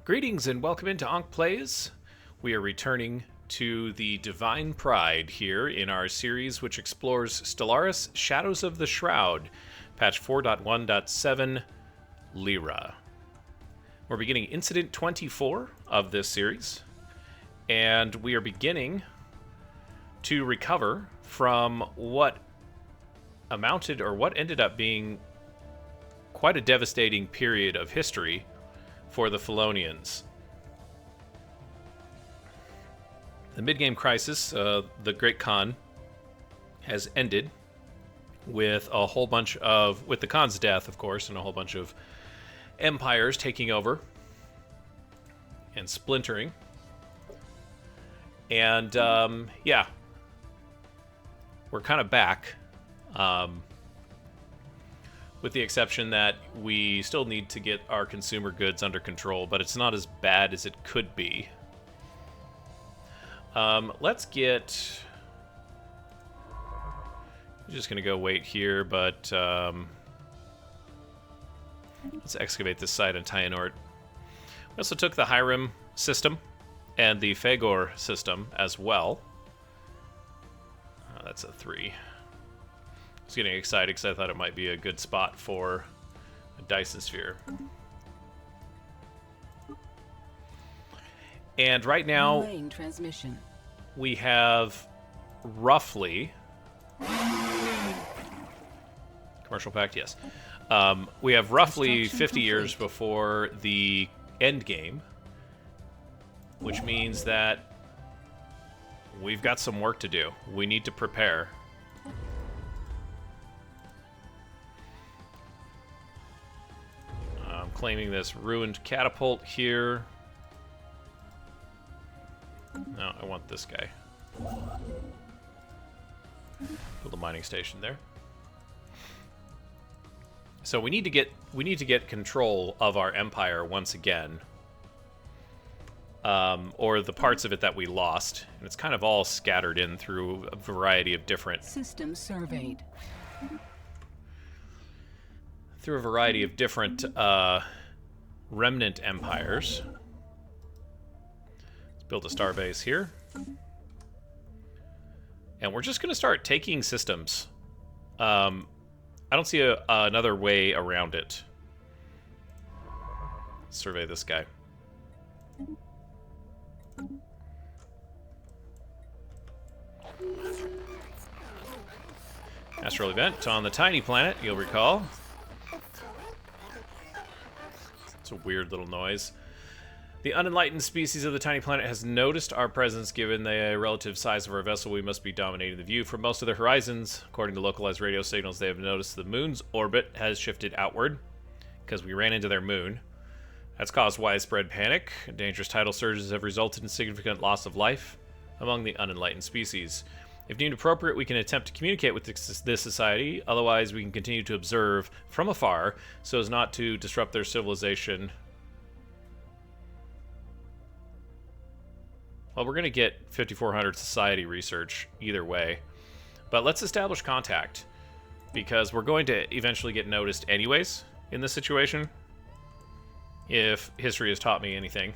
Greetings and welcome into Ankh Plays. We are returning to the Divine Pryde here in our series which explores Stellaris Shadows of the Shroud, patch 4.1.7, Lyra. We're beginning Incident 24 of this series, and we are beginning to recover from what ended up being quite a devastating period of history for the Felonians. The mid-game crisis, the Great Khan, has ended with with the Khan's death, of course, and a whole bunch of empires taking over and splintering. And, yeah, we're kind of back. With the exception that we still need to get our consumer goods under control, but it's not as bad as it could be. Let's get... I'm just going to go wait here, but let's excavate this site on Tynort. We also took the Hiram system and the Fagor system as well. That's a 3. I was getting excited because I thought it might be a good spot for a Dyson Sphere. And right now, we have roughly... Commercial pact, yes. We have roughly 50 years before the end game, which means that we've got some work to do. We need to prepare. Claiming this ruined catapult here. No, I want this guy. Build a mining station there. So we need to get control of our empire once again, or the parts of it that we lost, and it's kind of all scattered in through a variety of different systems surveyed. Through a variety of different remnant empires. Let's build a starbase here. And we're just going to start taking systems. I don't see another way around it. Let's survey this guy. Astral event on the tiny planet, you'll recall. It's a weird little noise. The unenlightened species of the tiny planet has noticed our presence. Given the relative size of our vessel, we must be dominating the view from most of their horizons. According to localized radio signals, they have noticed the moon's orbit has shifted outward because we ran into their moon. That's caused widespread panic. Dangerous tidal surges have resulted in significant loss of life among the unenlightened species. If deemed appropriate, we can attempt to communicate with this society. Otherwise, we can continue to observe from afar so as not to disrupt their civilization. Well, we're going to get 5400 society research either way. But let's establish contact, because we're going to eventually get noticed anyways in this situation, if history has taught me anything.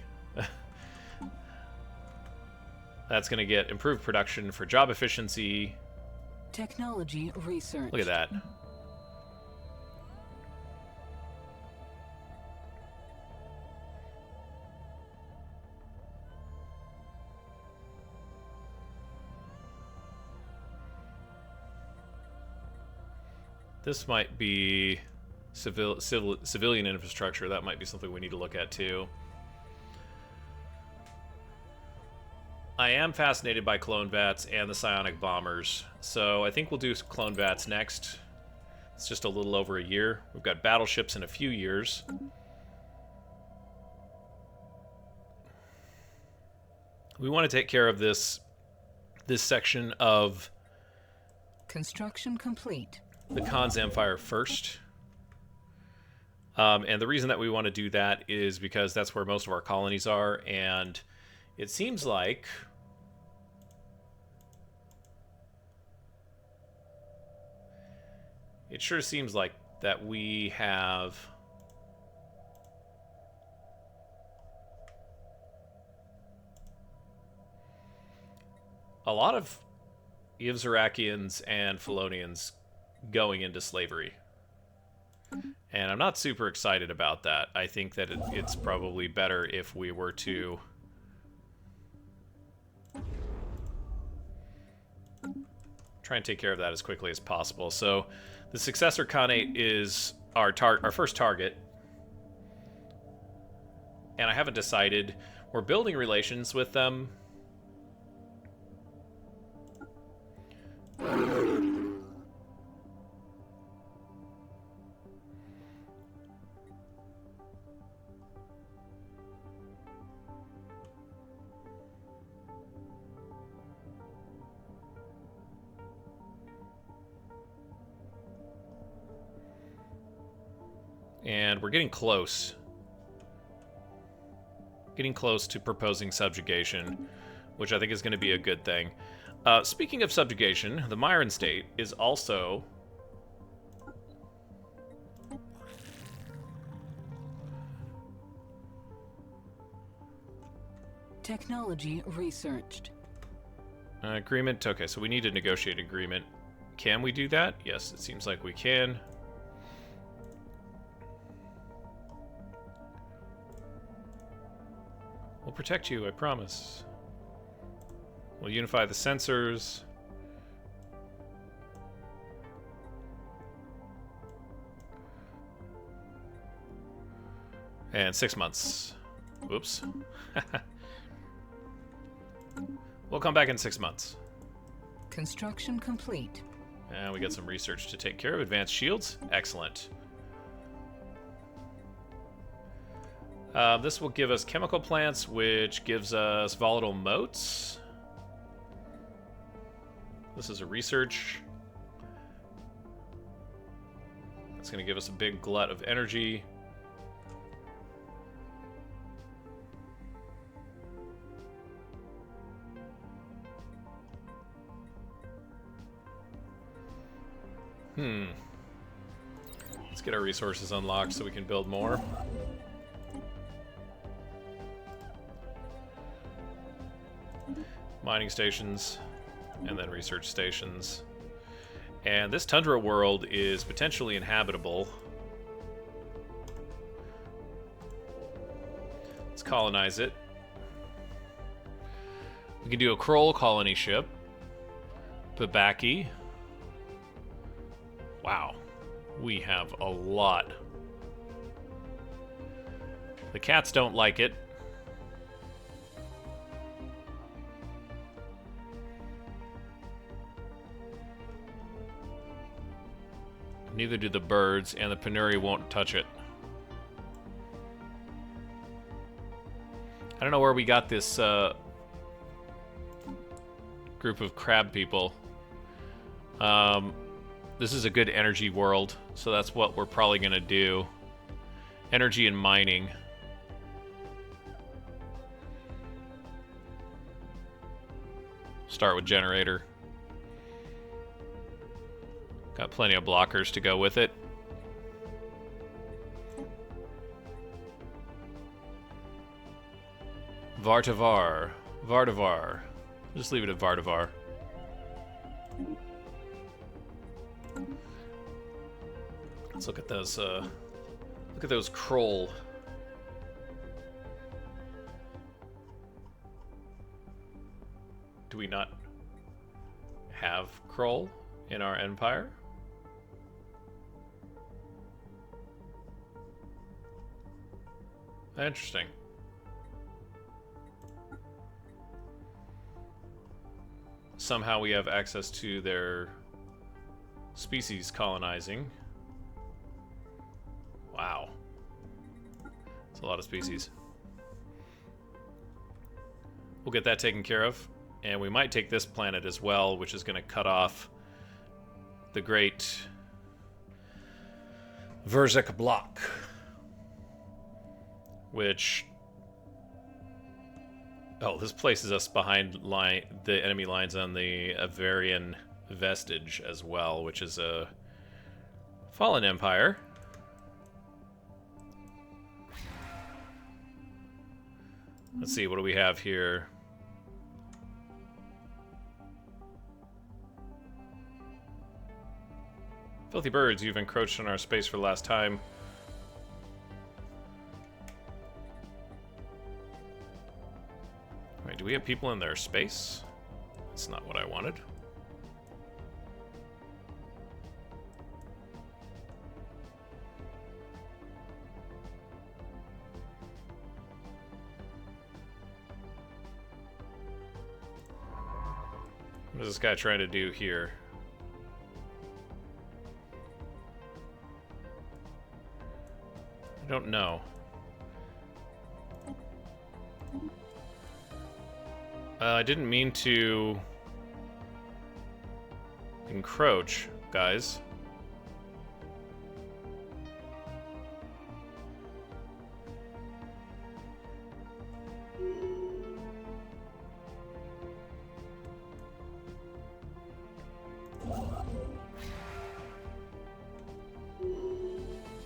That's going to get improved production for job efficiency. Technology research. Look at that. This might be civilian infrastructure. That might be something we need to look at too. I am fascinated by clone vats and the psionic bombers, so I think we'll do clone vats next. It's just a little over a year. We've got battleships in a few years. We want to take care of this section of construction complete. The Khan's Empire first. And the reason that we want to do that is because that's where most of our colonies are, and it seems like it sure seems like that we have a lot of Yvzarakians and Felonians going into slavery. And I'm not super excited about that. I think that it's probably better if we were to try and take care of that as quickly as possible. So the successor Khanate is our first target. And I haven't decided. We're building relations with them. And we're getting close. Getting close to proposing subjugation, which I think is going to be a good thing. Speaking of subjugation, the Myron State is also... Technology researched. Agreement. Okay, so we need to negotiate agreement. Can we do that? Yes, it seems like we can. We'll protect you, I promise. We'll unify the sensors. And 6 months. Whoops. We'll come back in 6 months. Construction complete. And we got some research to take care of. Advanced shields. Excellent. This will give us chemical plants, which gives us volatile motes. This is a research. That's going to give us a big glut of energy. Let's get our resources unlocked so we can build more. Mining stations, and then research stations. And this tundra world is potentially inhabitable. Let's colonize it. We can do a Kroll colony ship. Babaki. Wow. We have a lot. The cats don't like it. Neither do the birds, and the Penuri won't touch it. I don't know where we got this group of crab people. This is a good energy world, so that's what we're probably going to do. Energy and mining. Start with generator. Got plenty of blockers to go with it. Vartavar. Vardavar. Just leave it at Vardavar. Let's look at those. Look at those Kroll. Do we not have Kroll in our empire? Interesting. Somehow we have access to their species colonizing. Wow. That's a lot of species. We'll get that taken care of. And we might take this planet as well, which is going to cut off the great Verzek block. Which... Oh, this places us behind the enemy lines on the Avarian Vestige as well, which is a fallen empire. Let's see, what do we have here? Filthy birds, you've encroached on our space for the last time. Wait, do we have people in their space? That's not what I wanted. What is this guy trying to do here? I don't know. I didn't mean to encroach, guys.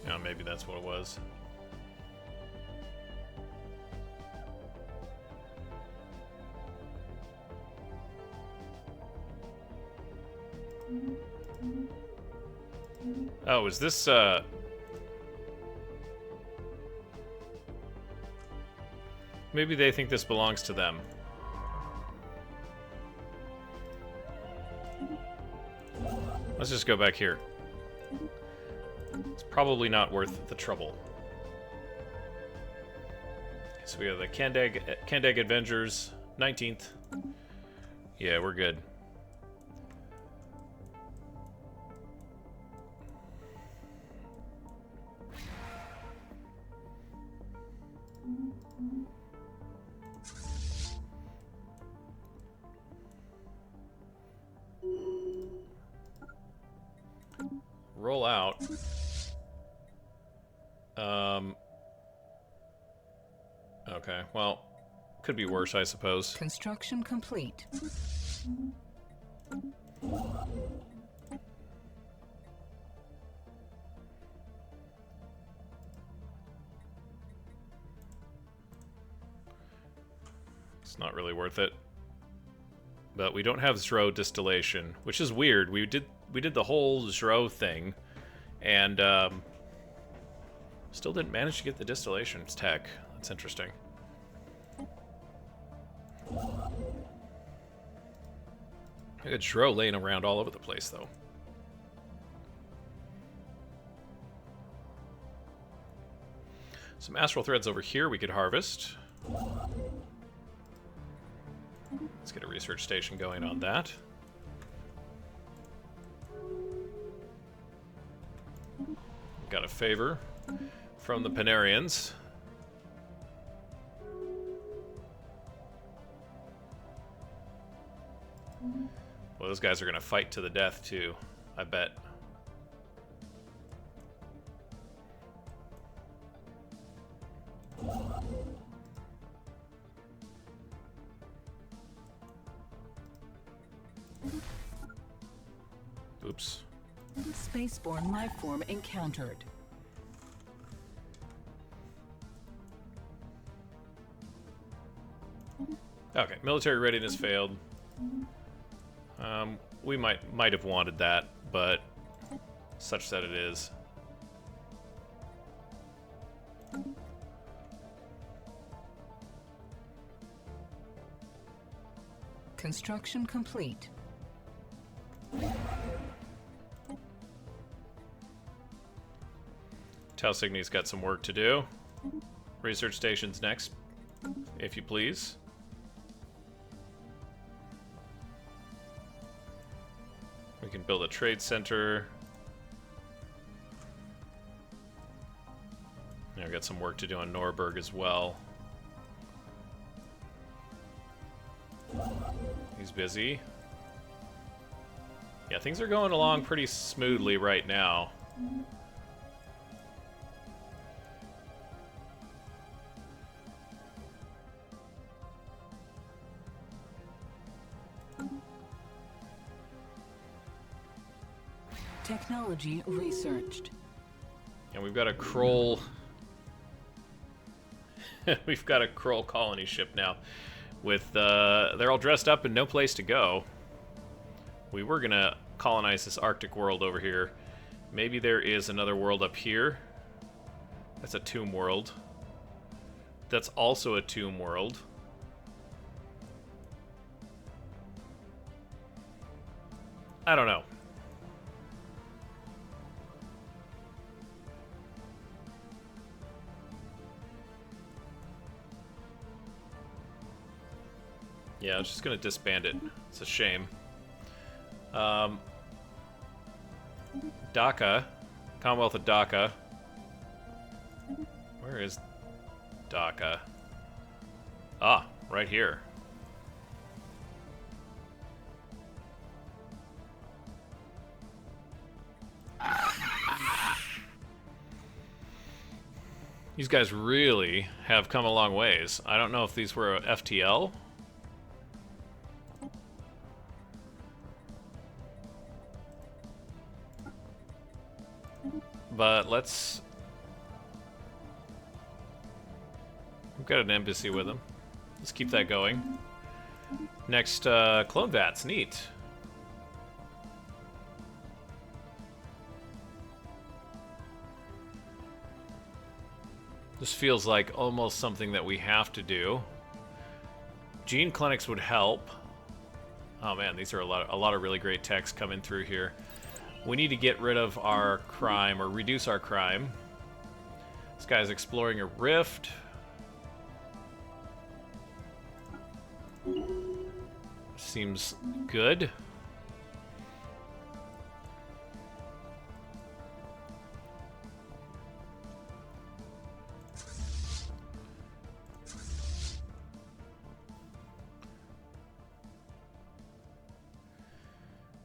Oh, maybe that's what it was. Oh, is this, maybe they think this belongs to them. Let's just go back here. It's probably not worth the trouble. So we have the Kandag Avengers, 19th. Yeah, we're good. Roll out. Okay, well, could be worse, I suppose. Construction complete. It's not really worth it. But we don't have Shroud distillation, which is weird. We did the whole Shroud thing, and still didn't manage to get the distillation tech. That's interesting. I got Shroud laying around all over the place, though. Some astral threads over here we could harvest. Let's get a research station going on that. Got a favor from the Panarians. Well, those guys are going to fight to the death, too, I bet. Oops. Spaceborne life form encountered. Okay, military readiness failed. We might have wanted that, but such that it is. Construction complete. Talsigny's got some work to do. Research station's next, if you please. We can build a trade center. I've got some work to do on Norberg as well. He's busy. Yeah, things are going along pretty smoothly right now. Technology researched. And we've got a Kroll. We've got a Kroll colony ship now. With they're all dressed up and no place to go. We were gonna colonize this Arctic world over here, Maybe there is another world up here. That's a tomb world. That's also a tomb world. I don't know. Yeah, I'm just gonna disband it. It's a shame. Dhaka. Commonwealth of Dhaka. Where is Dhaka? Ah, right here. These guys really have come a long ways. I don't know if these were FTL. But let's... We've got an embassy with them. Let's keep that going. Next, clone vats. Neat. This feels like almost something that we have to do. Gene clinics would help. Oh man, these are a lot of really great techs coming through here. We need to get rid of our crime, or reduce our crime. This guy's exploring a rift. Seems good.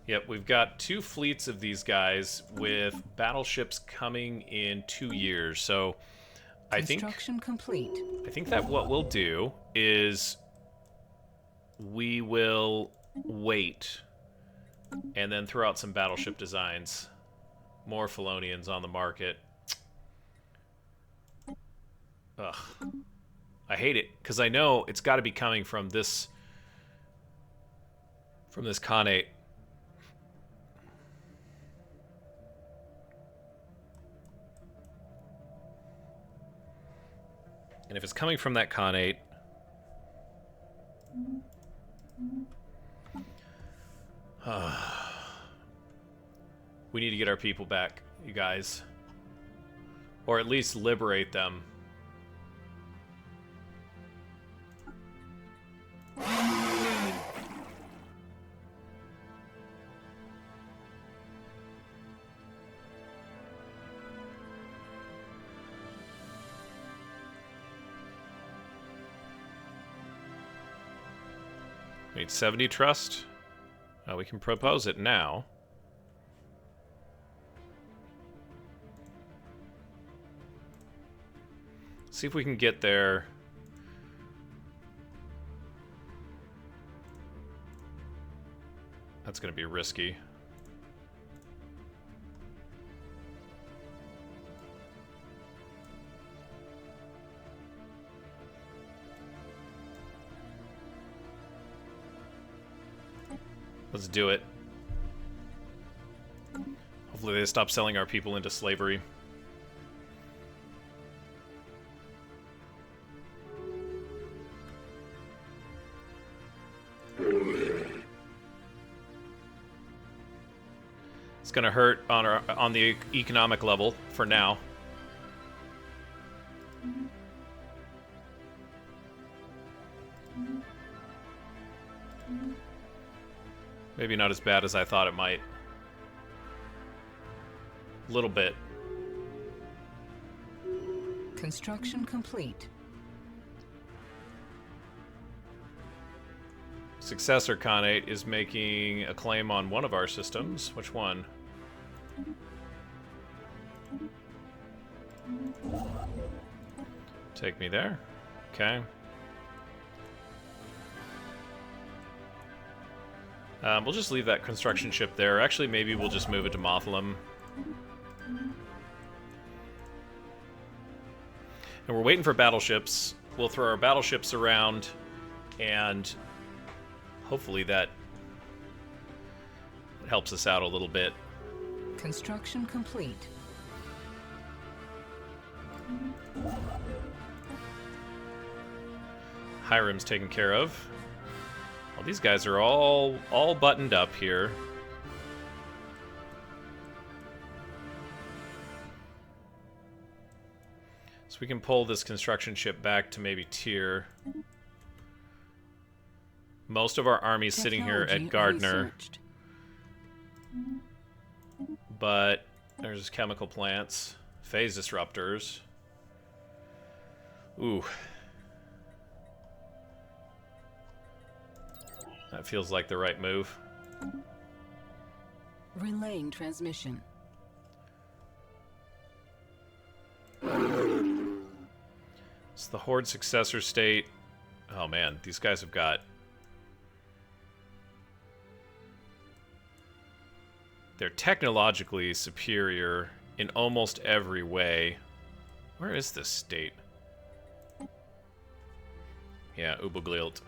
Yep, we've got 2 fleets of these guys with battleships coming in 2 years. So I think complete. I think that what we'll do is we will wait and then throw out some battleship designs. More Felonians on the market. Ugh. I hate it because I know it's got to be coming from this Khanate. And if it's coming from that Khanate, we need to get our people back, you guys. Or at least liberate them. We need 70 trust. We can propose it now. See if we can get there. That's going to be risky. Let's do it. Hopefully they stop selling our people into slavery. It's gonna hurt on the economic level for now. Maybe not as bad as I thought it might. A little bit. Construction complete. Successor Khanate is making a claim on one of our systems. Which one? Take me there. Okay. We'll just leave that construction ship there. Actually, maybe we'll just move it to Mothalam. And we're waiting for battleships. We'll throw our battleships around, and hopefully that helps us out a little bit. Construction complete. Hiram's taken care of. Well, these guys are all buttoned up here. So we can pull this construction ship back to maybe tier. Most of our army's sitting here at Gardner. Researched. But there's chemical plants, phase disruptors. Ooh. That feels like the right move. Relaying transmission. It's the Horde successor state. Oh man, these guys have got... They're technologically superior in almost every way. Where is this state? Yeah, Ubuglilt.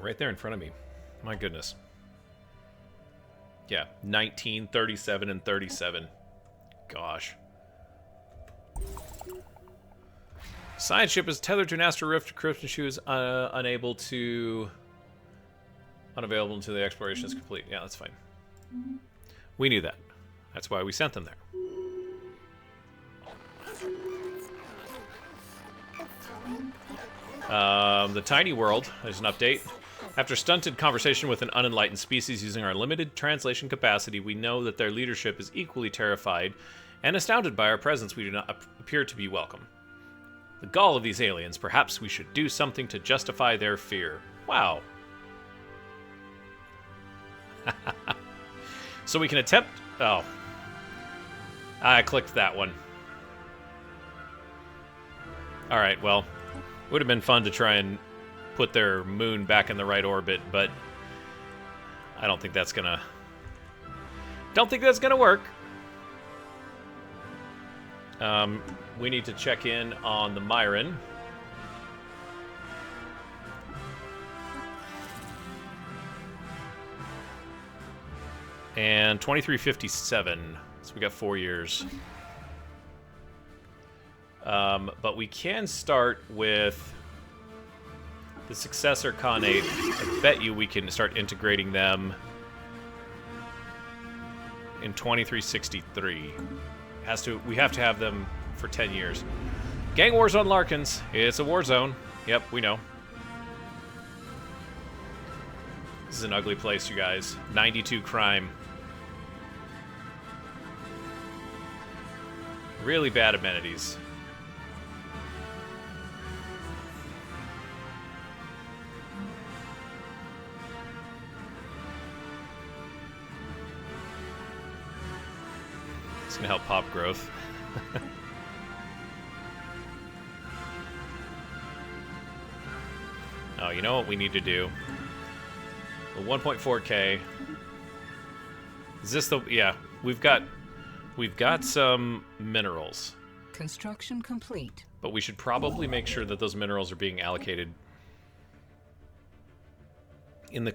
Right there in front of me. My goodness. Yeah, 19, 37, and 37. Gosh. Science ship is tethered to an Astral Rift. Crypton shoe is unavailable until the exploration is complete. Yeah, that's fine. We knew that. That's why we sent them there. The tiny world, there's an update. After stunted conversation with an unenlightened species using our limited translation capacity, we know that their leadership is equally terrified and astounded by our presence. We do not appear to be welcome. The gall of these aliens, perhaps we should do something to justify their fear. Wow. So we can attempt... Oh. I clicked that one. Alright, well... Would have been fun to try and put their moon back in the right orbit, but... I don't think that's gonna... Don't think that's gonna work. We need to check in on the Myron. And 2357. So we got 4 years. But we can start with the successor Khanate. I bet you we can start integrating them in 2363. We have to have them for 10 years. Gang wars on Larkins. It's a war zone. Yep, we know. This is an ugly place, you guys. 92 crime. Really bad amenities. It's gonna help pop growth. Oh, you know what we need to do? The 1.4K. Is this the... Yeah, we've got some minerals. Construction complete. But we should probably make sure that those minerals are being allocated in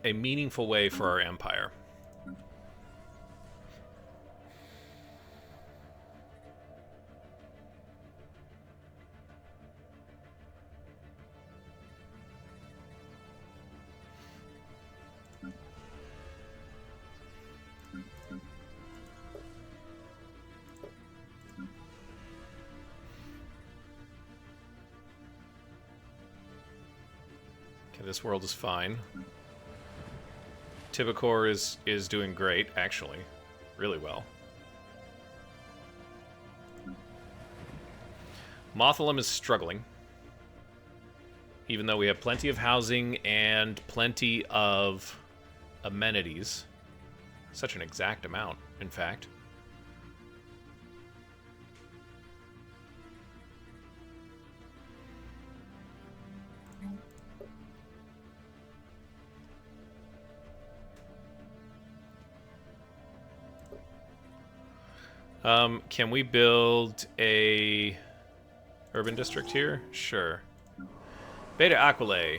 a meaningful way for our empire. This world is fine. Tibicor is doing great, actually. Really well. Mothalem is struggling. Even though we have plenty of housing and plenty of amenities. Such an exact amount, in fact. Can we build a urban district here? Sure. Beta Aquila.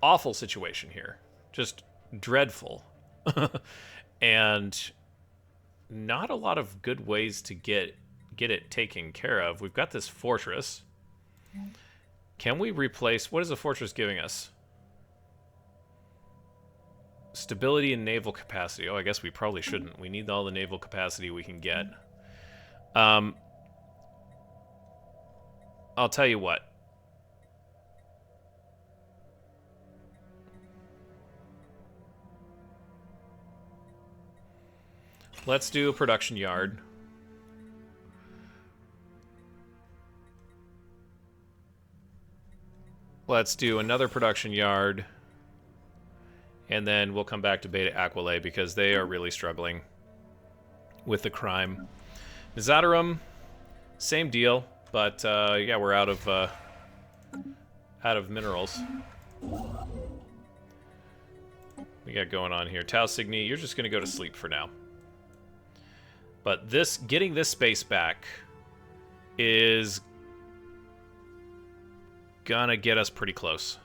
Awful situation here. Just dreadful. And not a lot of good ways to get it taken care of. We've got this fortress. Can we replace... What is the fortress giving us? Stability and naval capacity. Oh, I guess we probably shouldn't. We need all the naval capacity we can get. I'll tell you what. Let's do a production yard. Let's do another production yard. And then we'll come back to Beta Aquila because they are really struggling with the crime. Nizadarum, same deal, but yeah, we're out of minerals. We got going on here. Tau Cygni, you're just gonna go to sleep for now. But this, getting this space back is gonna get us pretty close.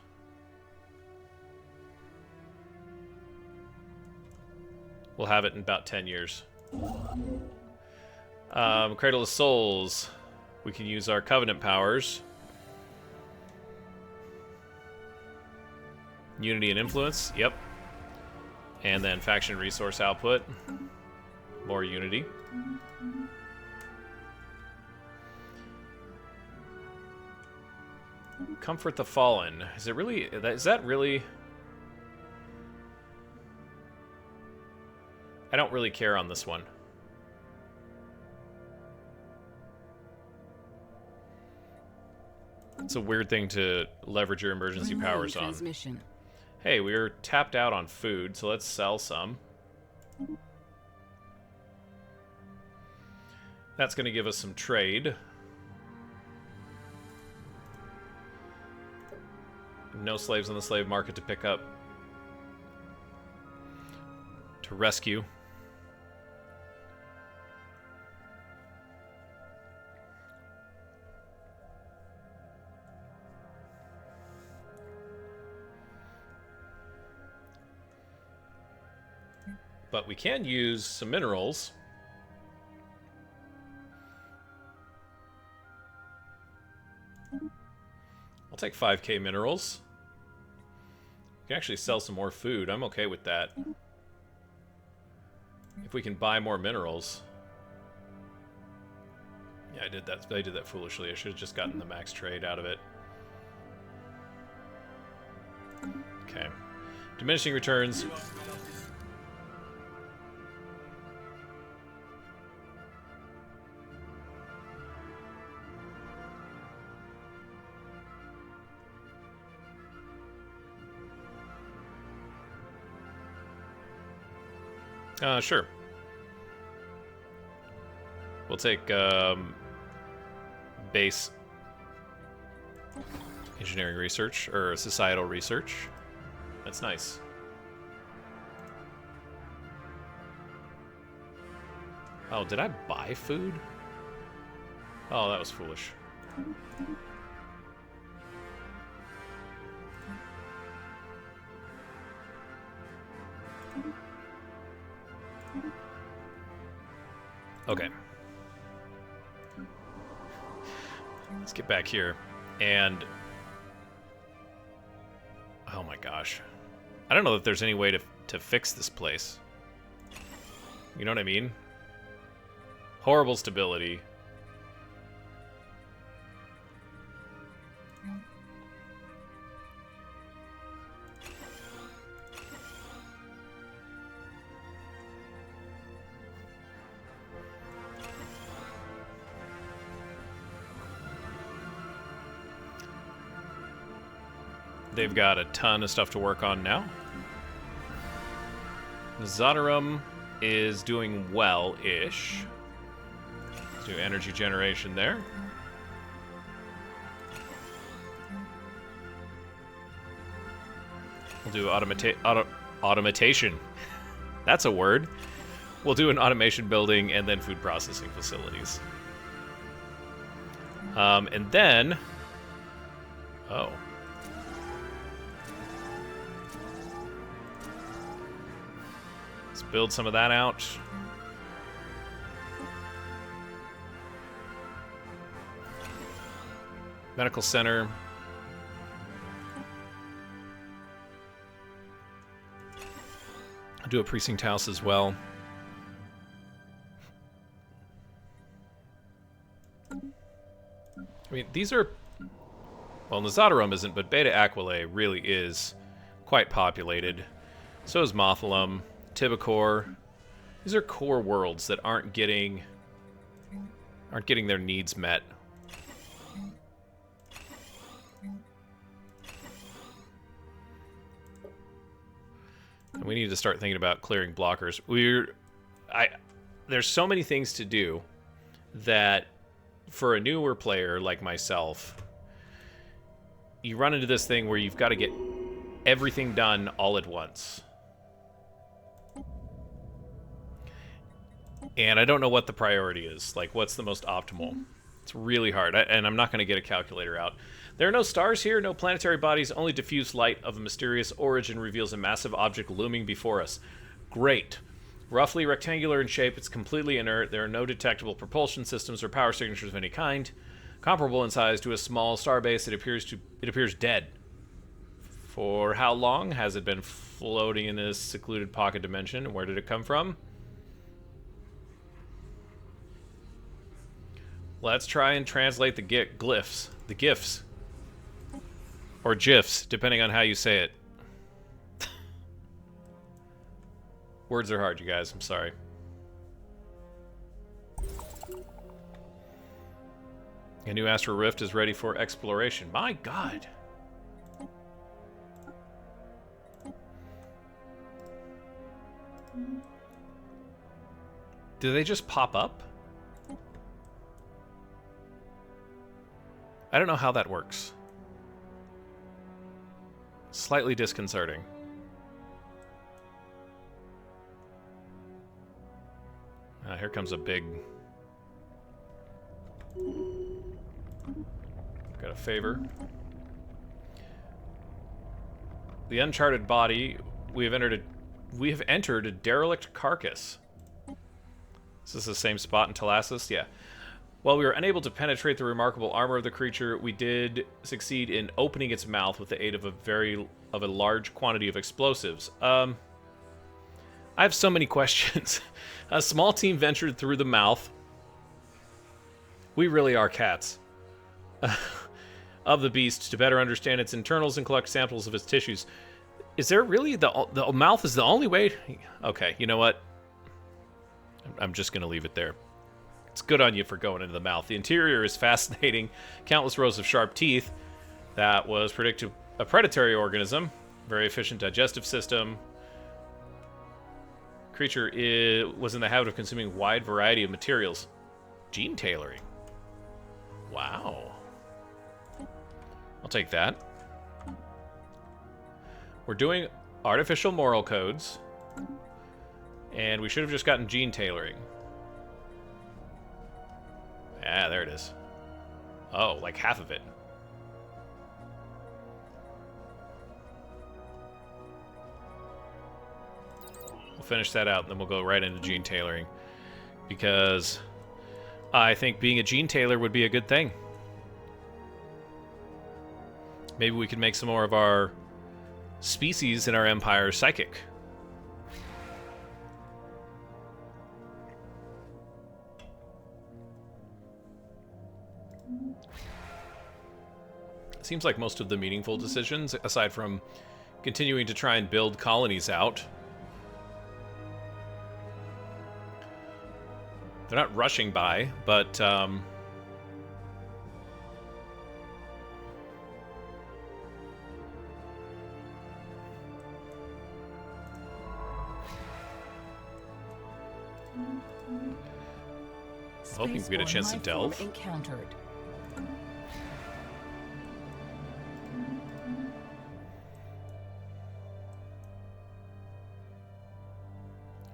We'll have it in about 10 years. Cradle of Souls. We can use our Covenant powers. Unity and Influence. Yep. And then Faction Resource Output. More Unity. Comfort the Fallen. Is it really... Is that really... I don't really care on this one. It's a weird thing to leverage your emergency powers on. Hey, we were tapped out on food, so let's sell some. That's going to give us some trade. No slaves on the slave market to pick up. To rescue. But we can use some minerals. I'll take 5k minerals. We can actually sell some more food. I'm okay with that. If we can buy more minerals. Yeah, I did that foolishly. I should have just gotten the max trade out of it. Okay. Diminishing returns. Sure. We'll take base engineering research, or societal research. That's nice. Oh, did I buy food? Oh, that was foolish. Okay. Let's get back here. And... oh my gosh. I don't know if there's any way to fix this place. You know what I mean? Horrible stability. They've got a ton of stuff to work on now. Zodarum is doing well-ish. Let's do energy generation there. We'll do automation. That's a word. We'll do an automation building and then food processing facilities. And then... oh. Let's build some of that out. Medical center. I'll do a precinct house as well. I mean, these are... Well, Nazadarum isn't, but Beta Aquilae really is quite populated. So is Mothalum, Tibicor. These are core worlds that aren't getting their needs met. And we need to start thinking about clearing blockers. There's so many things to do that for a newer player like myself, you run into this thing where you've got to get everything done all at once. And I don't know what the priority is. Like, what's the most optimal? It's really hard, and I'm not going to get a calculator out. There are no stars here, no planetary bodies, only diffuse light of a mysterious origin reveals a massive object looming before us. Great. Roughly rectangular in shape, it's completely inert. There are no detectable propulsion systems or power signatures of any kind. Comparable in size to a small starbase, it appears dead. For how long has it been floating in this secluded pocket dimension? Where did it come from? Let's try and translate the glyphs. The GIFs. Or GIFs, depending on how you say it. Words are hard, you guys. I'm sorry. A new Astral Rift is ready for exploration. My God. Do they just pop up? I don't know how that works. Slightly disconcerting. Here comes a big... Got a favor. The uncharted body. We have entered a derelict carcass. Is this the same spot in Tellassus? Yeah. While we were unable to penetrate the remarkable armor of the creature, we did succeed in opening its mouth with the aid of a large quantity of explosives. I have so many questions. A small team ventured through the mouth. We really are cats. Of the beast to better understand its internals and collect samples of its tissues. Is there really the mouth is the only way? Okay, you know what? I'm just going to leave it there. It's good on you for going into the mouth. The interior is fascinating. Countless rows of sharp teeth. That was predicted a predatory organism. Very efficient digestive system. Creature was in the habit of consuming a wide variety of materials. Gene tailoring. Wow. I'll take that. We're doing artificial moral codes. And we should have just gotten gene tailoring. Ah, there it is. Oh, like half of it. We'll finish that out, and then we'll go right into gene tailoring. Because I think being a gene tailor would be a good thing. Maybe we could make some more of our species in our empire psychic. Seems like most of the meaningful decisions, aside from continuing to try and build colonies out, they're not rushing by, but hoping we get a chance to delve. Encountered.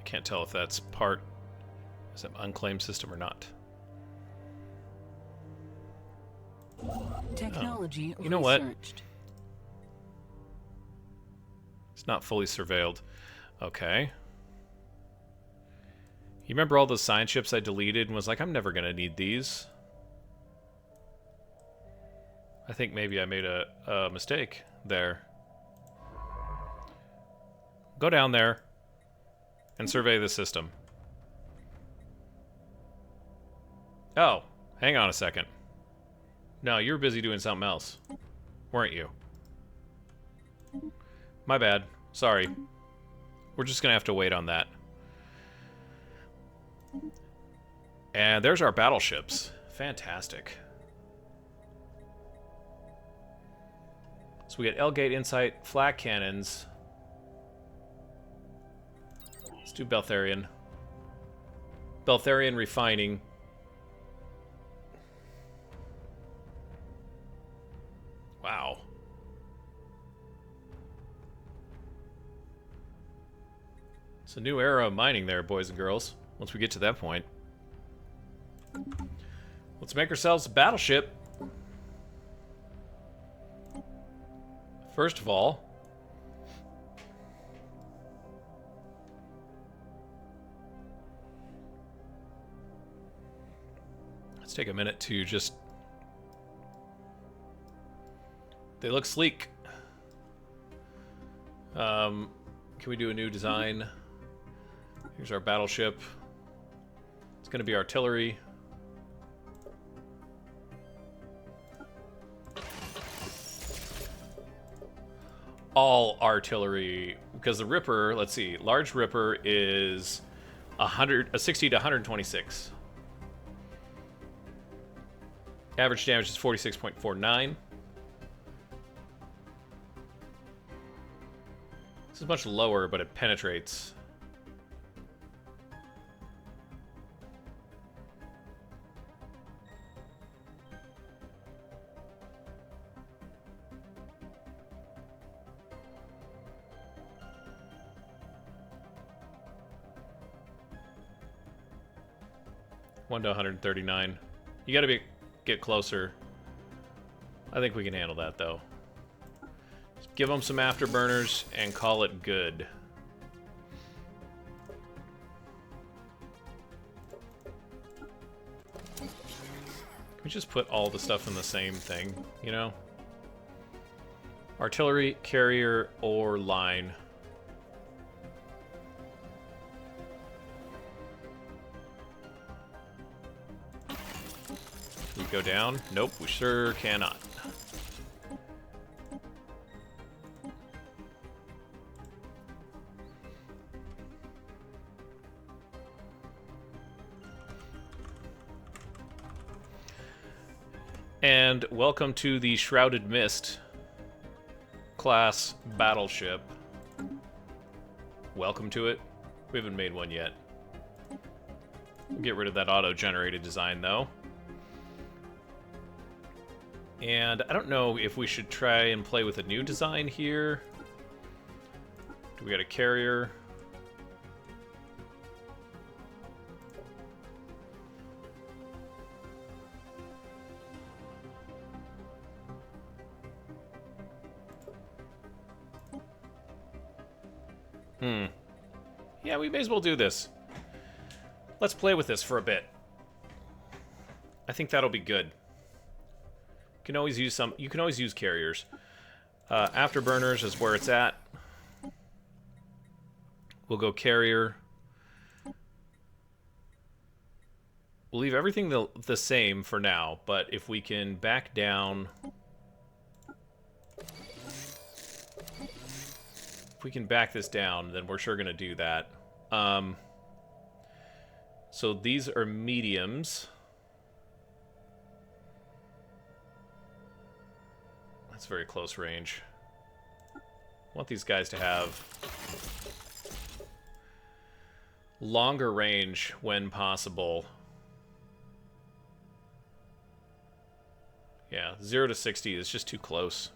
Can't tell if that's part of an unclaimed system or not. Technology You know what? researched. It's not fully surveilled. Okay. You remember all those science ships I deleted and was like, I'm never going to need these? I think maybe I made a mistake there. Go down there and survey the system. Oh, hang on a second. No, you were busy doing something else, weren't you? My bad. Sorry. We're just going to have to wait on that. And there's our battleships. Fantastic. So we get L-Gate, Insight, flak cannons. Let's do Beltharian. Beltharian refining. Wow. It's a new era of mining there, boys and girls. Once we get to that point. Let's make ourselves a battleship. First of all, let's take a minute to just... They look sleek. Can we do a new design? Here's our battleship. It's going to be artillery. All artillery, because the Ripper, let's see, large Ripper is 60 to 126. Average damage is 46.49. This is much lower, but it penetrates. One to 139. You gotta get closer. I think we can handle that, though. Just give them some afterburners and call it good. Can we just put all the stuff in the same thing, you know? Artillery, carrier, or line. Can we go down? Nope, we sure cannot. And welcome to the Shrouded Mist class battleship. Welcome to it. We haven't made one yet. We'll get rid of that auto-generated design, though. And I don't know if we should try and play with a new design here. Do we got a carrier? Yeah, we may as well do this. Let's play with this for a bit. I think that'll be good. You can always use some. You can always use carriers. Afterburners is where it's at. We'll go carrier. We'll leave everything the same for now, but if we can back down... If we can back this down, then we're sure going to do that. So these are mediums. That's very close range. I want these guys to have longer range when possible. Yeah, 0 to 60 is just too close.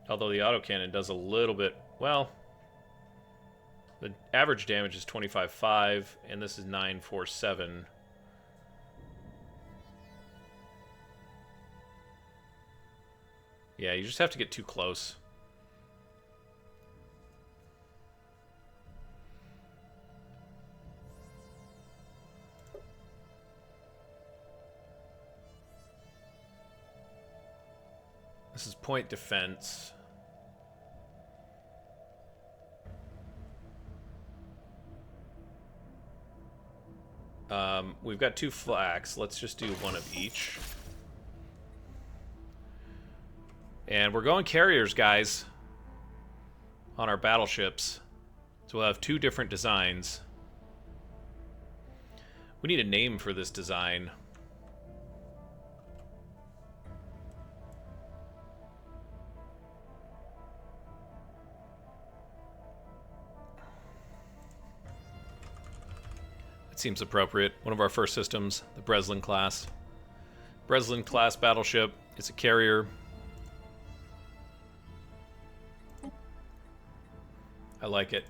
Although the autocannon does a little bit... Well, the average damage is 25.5, and this is 9.47. Yeah, you just have to get too close. This is point defense. We've got 2 flags. Let's just do 1 of each. And we're going carriers, guys, on our battleships. So we'll have 2 different designs. We need a name for this design. Seems appropriate. One of our first systems, the Breslin class. Breslin class battleship. It's a carrier. I like it.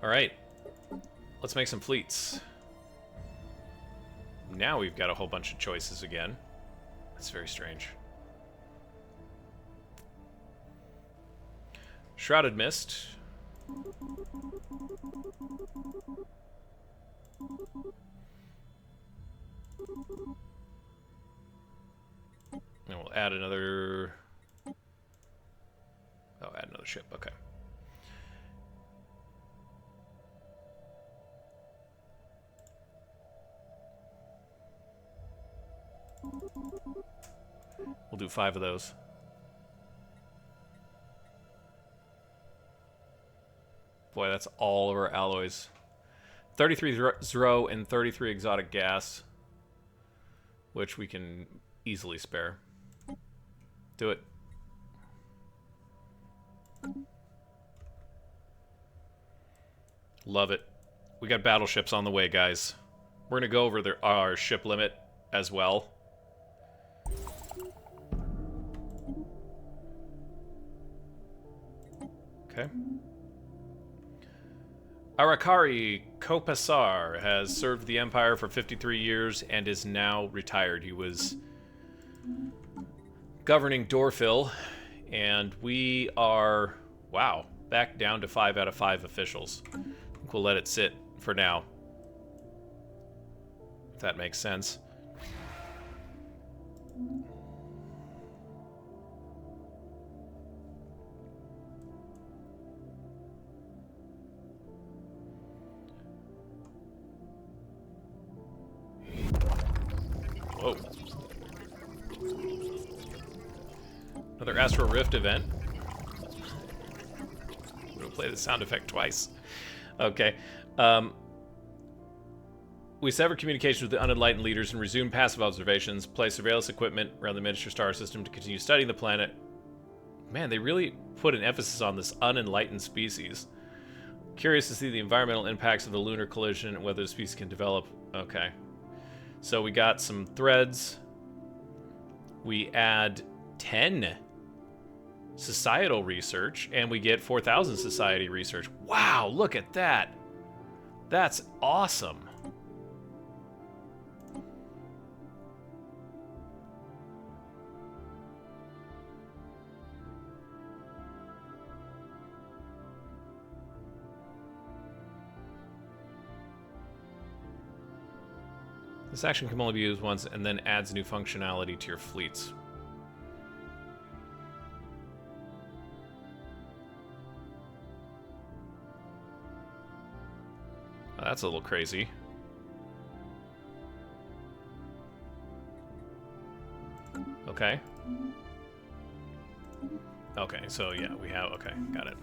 All right. Let's make some fleets. Now we've got a whole bunch of choices again. That's very strange. Shrouded Mist. And we'll add another... Oh, add another ship. Okay. We'll do 5 of those. Boy, that's all of our alloys. 33 Zro and 33 exotic gas, which we can easily spare. Do it. Love it. We got battleships on the way, guys. We're going to go over our ship limit as well. Okay. Arakari Kopasar has served the Empire for 53 years and is now retired. He was governing Dorfil, and we are, wow, back down to 5 out of 5 officials. I think we'll let it sit for now. If that makes sense. Whoa. Another Astral Rift event. We'll play the sound effect twice. Okay. We sever communication with the unenlightened leaders and resume passive observations. Place surveillance equipment around the miniature star system to continue studying the planet. Man, they really put an emphasis on this unenlightened species. Curious to see the environmental impacts of the lunar collision and whether the species can develop. Okay. So we got some threads. We add 10 societal research, and we get 4,000 society research. Wow, look at that. That's awesome. This action can only be used once and then adds new functionality to your fleets. Oh, that's a little crazy. Okay. Okay, so yeah, we have... Okay, got it.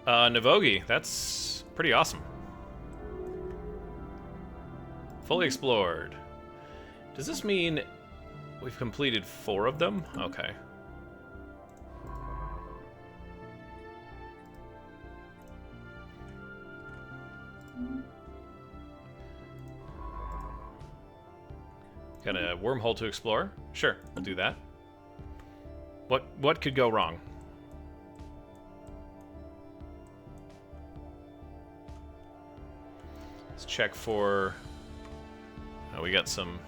Navogi, that's pretty awesome. Fully explored. Does this mean we've completed 4 of them? Okay. Got a wormhole to explore? Sure, we'll do that. What could go wrong? Let's check for... Oh, we got some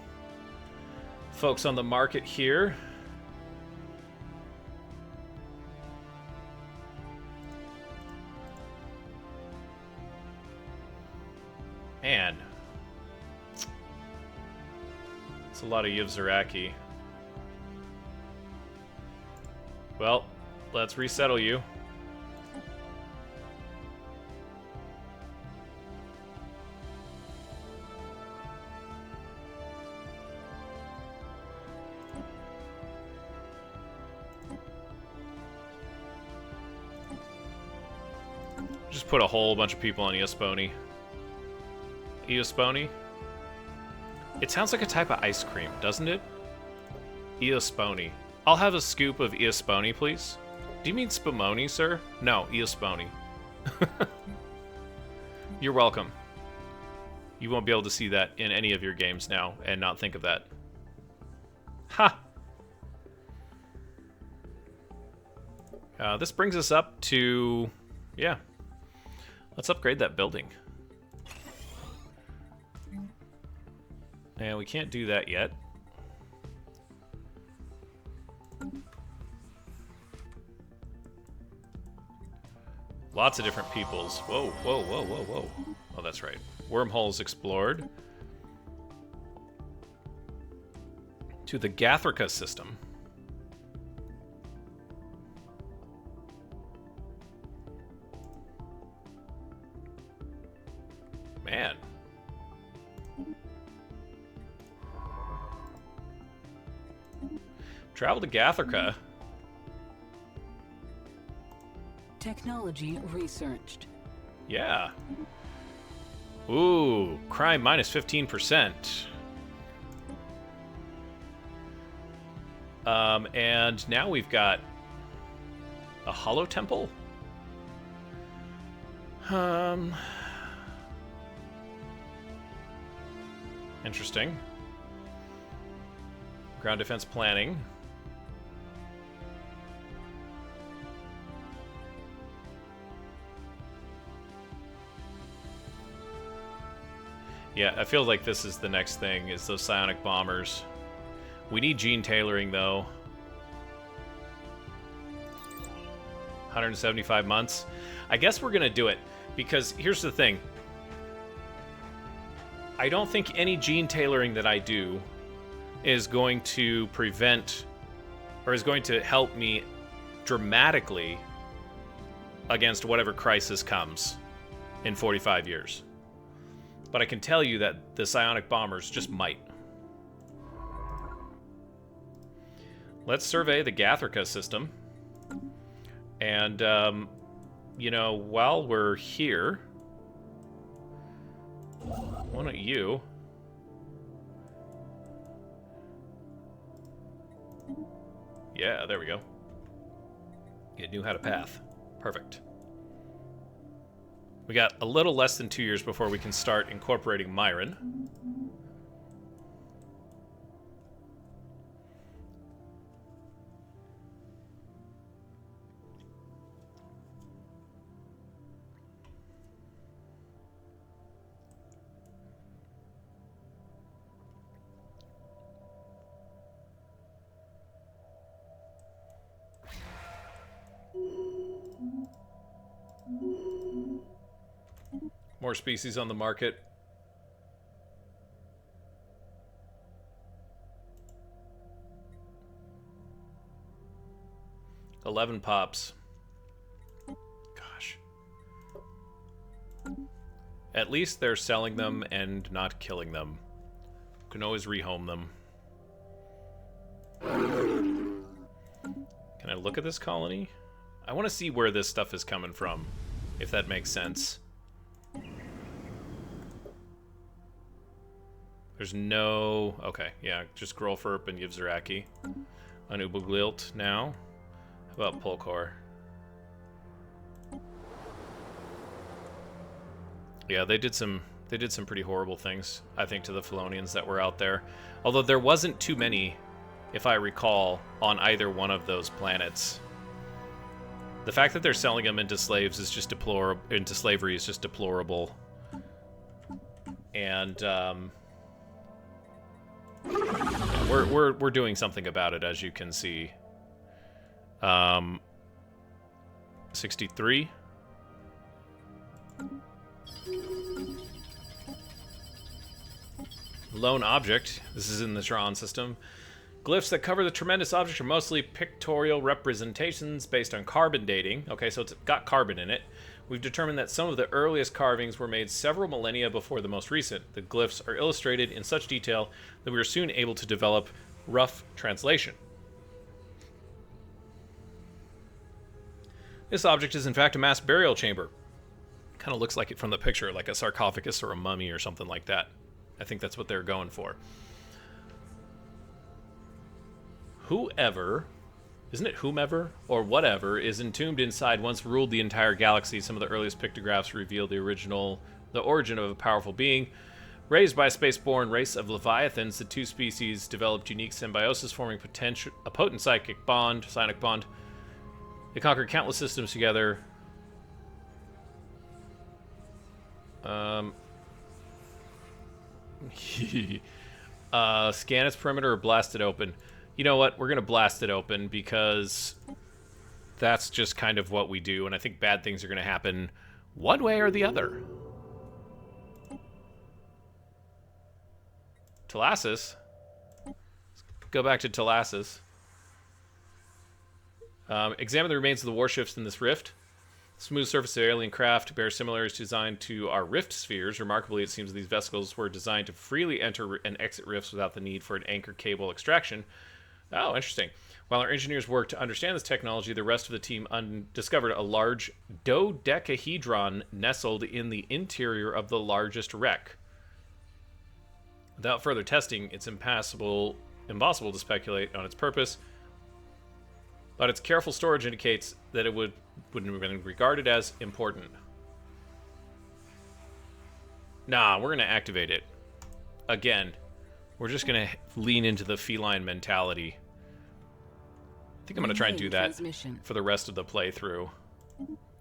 folks on the market here. Man. It's a lot of Yivzaraki. Well, let's resettle you. Just put a whole bunch of people on Eosponi. Eosponi? It sounds like a type of ice cream, doesn't it? Eosponi. I'll have a scoop of Eosponi, please. Do you mean spumoni, sir? No, Eosponi. You're welcome. You won't be able to see that in any of your games now and not think of that. Ha! This brings us up to... Yeah. Let's upgrade that building. And we can't do that yet. Lots of different peoples. Whoa, whoa, whoa, whoa, whoa. Oh, that's right. Wormholes explored. To the Gathrika system. Man. Travel to Gathrika. Technology researched. Yeah. Ooh, crime minus 15%. And now we've got a hollow temple. Interesting. Ground defense planning. Yeah, I feel like this is the next thing, is those psionic bombers. We need gene tailoring, though. 175 months. I guess we're going to do it, because here's the thing. I don't think any gene tailoring that I do is going to prevent, or is going to help me dramatically against whatever crisis comes in 45 years. But I can tell you that the psionic bombers just might. Let's survey the Gathrika system. And, you know, while we're here, why don't you... Yeah, there we go. It knew how to path. Perfect. We got a little less than 2 years before we can start incorporating Myron. More species on the market. $11 pops. Gosh. At least they're selling them and not killing them. Can always rehome them. Can I look at this colony? I want to see where this stuff is coming from, if that makes sense. There's no... Okay, yeah, just Grolferp and Yivzaraki. On Ubuglilt now. How about Polkor? Yeah, they did some pretty horrible things, I think, to the Felonians that were out there. Although there wasn't too many, if I recall, on either one of those planets. The fact that they're selling them into slaves is just deplorable. Into slavery is just deplorable. And we're doing something about it, as you can see. 63. Lone object. This is in the Tron system. Glyphs that cover the tremendous object are mostly pictorial representations based on carbon dating. Okay, so it's got carbon in it. We've determined that some of the earliest carvings were made several millennia before the most recent. The glyphs are illustrated in such detail that we were soon able to develop rough translation. This object is in fact a mass burial chamber. Kind of looks like it from the picture, like a sarcophagus or a mummy or something like that. I think that's what they're going for. Whoever, isn't it whomever or whatever, is entombed inside once ruled the entire galaxy. Some of the earliest pictographs reveal the origin of a powerful being. Raised by a spaceborne race of leviathans, the two species developed unique symbiosis, forming a potent psionic bond. They conquered countless systems together. Scan its perimeter or blast it open. You know what? We're going to blast it open because that's just kind of what we do, and I think bad things are going to happen one way or the other. Telassus. Let's go back to Telassus. Examine the remains of the warships in this rift. Smooth surface of alien craft bears similarities designed to our rift spheres. Remarkably, it seems these vessels were designed to freely enter and exit rifts without the need for an anchor cable extraction. Oh, interesting. While our engineers worked to understand this technology, the rest of the team discovered a large dodecahedron nestled in the interior of the largest wreck. Without further testing, it's impossible to speculate on its purpose, but its careful storage indicates that it wouldn't have been regarded as important. Nah, we're going to activate it. Again, we're just going to lean into the feline mentality. I think I'm going to try and do that for the rest of the playthrough.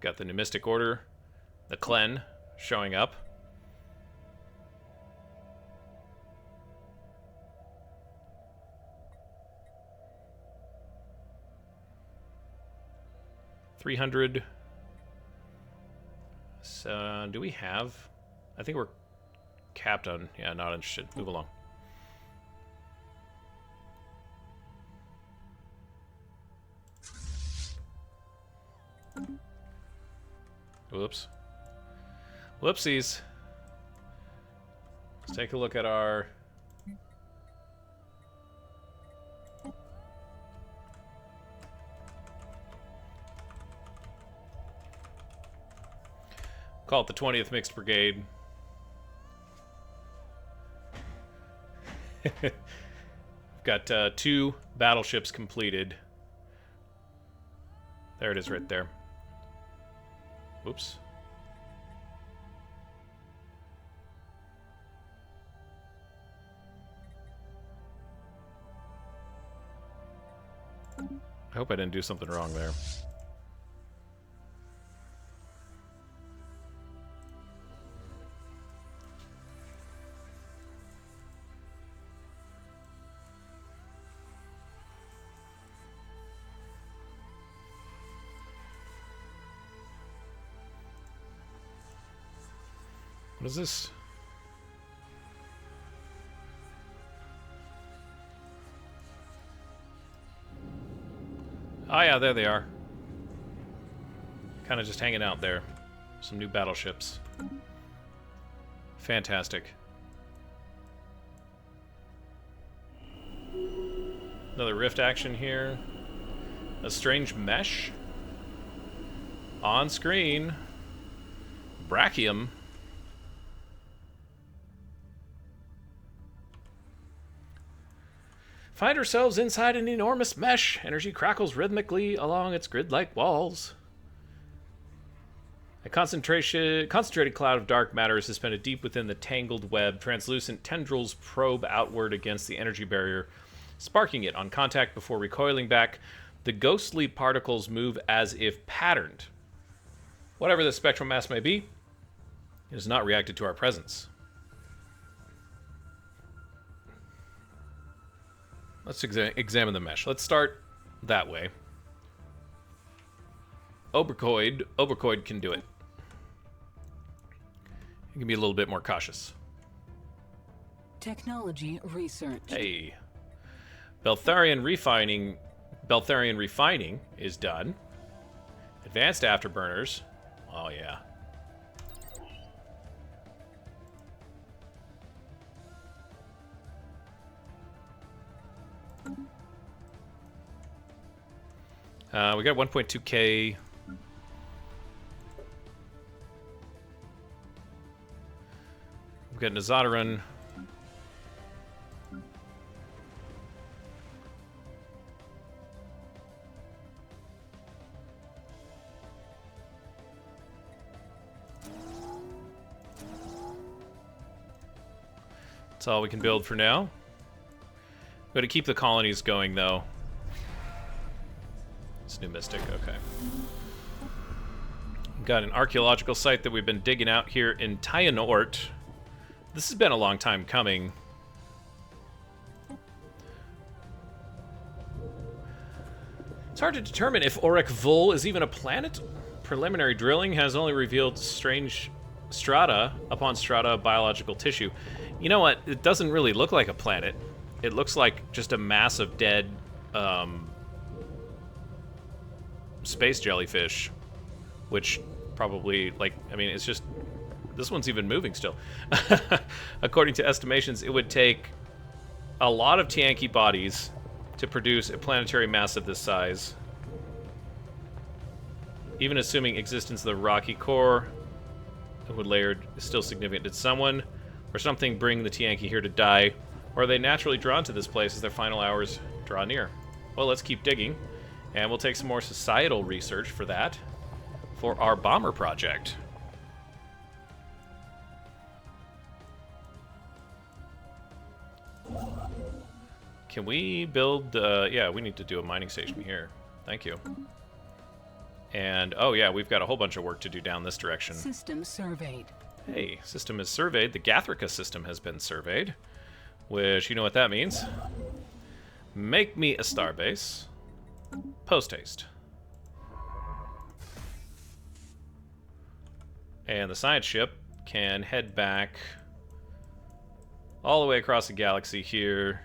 Got the Pneumistic Order, the Klen showing up. $300. So, do we have... I think we're capped on... Yeah, not interested. Move along. Whoops. Whoopsies. Let's take a look at our... Call it the 20th Mixed Brigade. We've got 2 battleships completed. There it is right there. Whoops. I hope I didn't do something wrong there. What is this? Oh yeah, there they are. Kind of just hanging out there. Some new battleships. Fantastic. Another rift action here. A strange mesh. On screen. Brachium. Find ourselves inside an enormous mesh. Energy crackles rhythmically along its grid-like walls. A concentrated cloud of dark matter is suspended deep within the tangled web. Translucent tendrils probe outward against the energy barrier, sparking it on contact before recoiling back. The ghostly particles move as if patterned. Whatever the spectral mass may be, it has not reacted to our presence. Let's examine the mesh. Let's start that way. Oberkoid can do it. You can be a little bit more cautious. Technology research. Hey. Beltharian refining is done. Advanced afterburners. Oh yeah. We got 1.2K. We've got Nazadaran. That's all we can build for now. We've got to keep the colonies going, though. It's New Mystic, okay. We've got an archaeological site that we've been digging out here in Tyanort. This has been a long time coming. It's hard to determine if Auric Vul is even a planet. Preliminary drilling has only revealed strange strata upon strata of biological tissue. You know what? It doesn't really look like a planet. It looks like just a mass of dead space jellyfish, which probably, like, I mean, it's just, this one's even moving still. According to estimations, it would take a lot of Tianki bodies to produce a planetary mass of this size. Even assuming existence of the rocky core, the wood layer is still significant. Did someone or something bring the Tianki here to die, or are they naturally drawn to this place as their final hours draw near? Well, let's keep digging, and we'll take some more societal research for that, for our bomber project. Can we build, yeah, we need to do a mining station here. Thank you. And, oh yeah, we've got a whole bunch of work to do down this direction. System surveyed. Hey, system is surveyed. The Gathrika system has been surveyed, which, you know what that means. Make me a starbase. Post-haste. And the science ship can head back all the way across the galaxy here.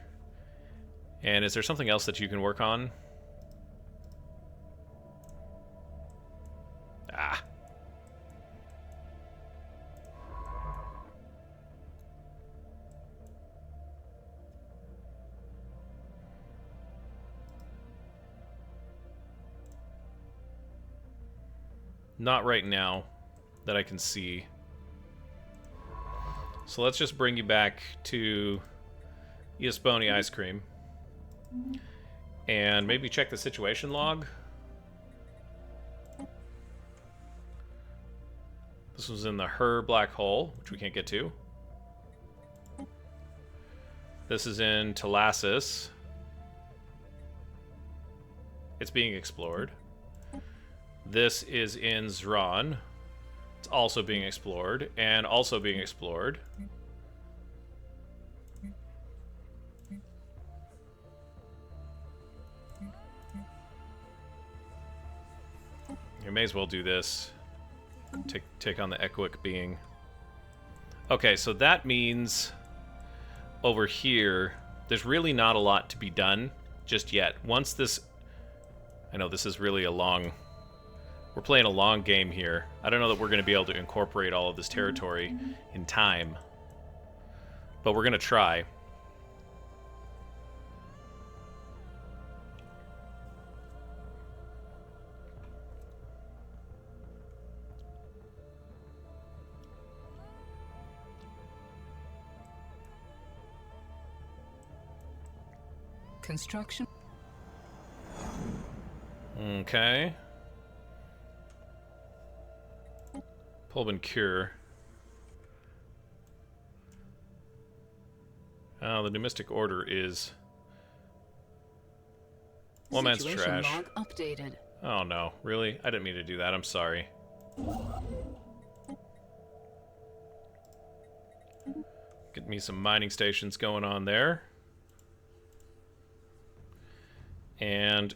And is there something else that you can work on? Ah. Not right now that I can see. So let's just bring you back to Iasponi Ice Cream. And maybe check the situation log. This was in the Her black hole, which we can't get to. This is in Talassus. It's being explored. This is in Zron. It's also being explored, and also being explored. You may as well do this. Take on the Echoic being. Okay, so that means over here, there's really not a lot to be done just yet. Once this... I know this is really a long... We're playing a long game here. I don't know that we're going to be able to incorporate all of this territory in time. But we're going to try. Construction. Okay. Pulbin Cure. Oh, the New Mystic Order is... One man's trash. Log updated. Oh no, really? I didn't mean to do that, I'm sorry. Get me some mining stations going on there. And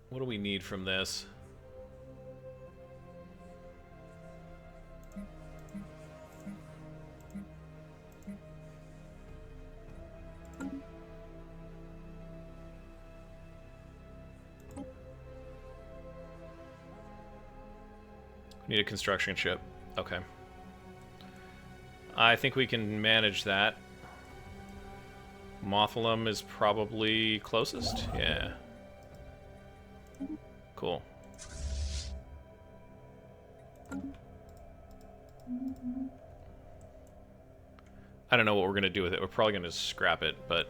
what do we need from this? Need a construction ship. Okay. I think we can manage that. Mothalum is probably closest. Yeah. Cool. I don't know what we're going to do with it. We're probably going to scrap it, but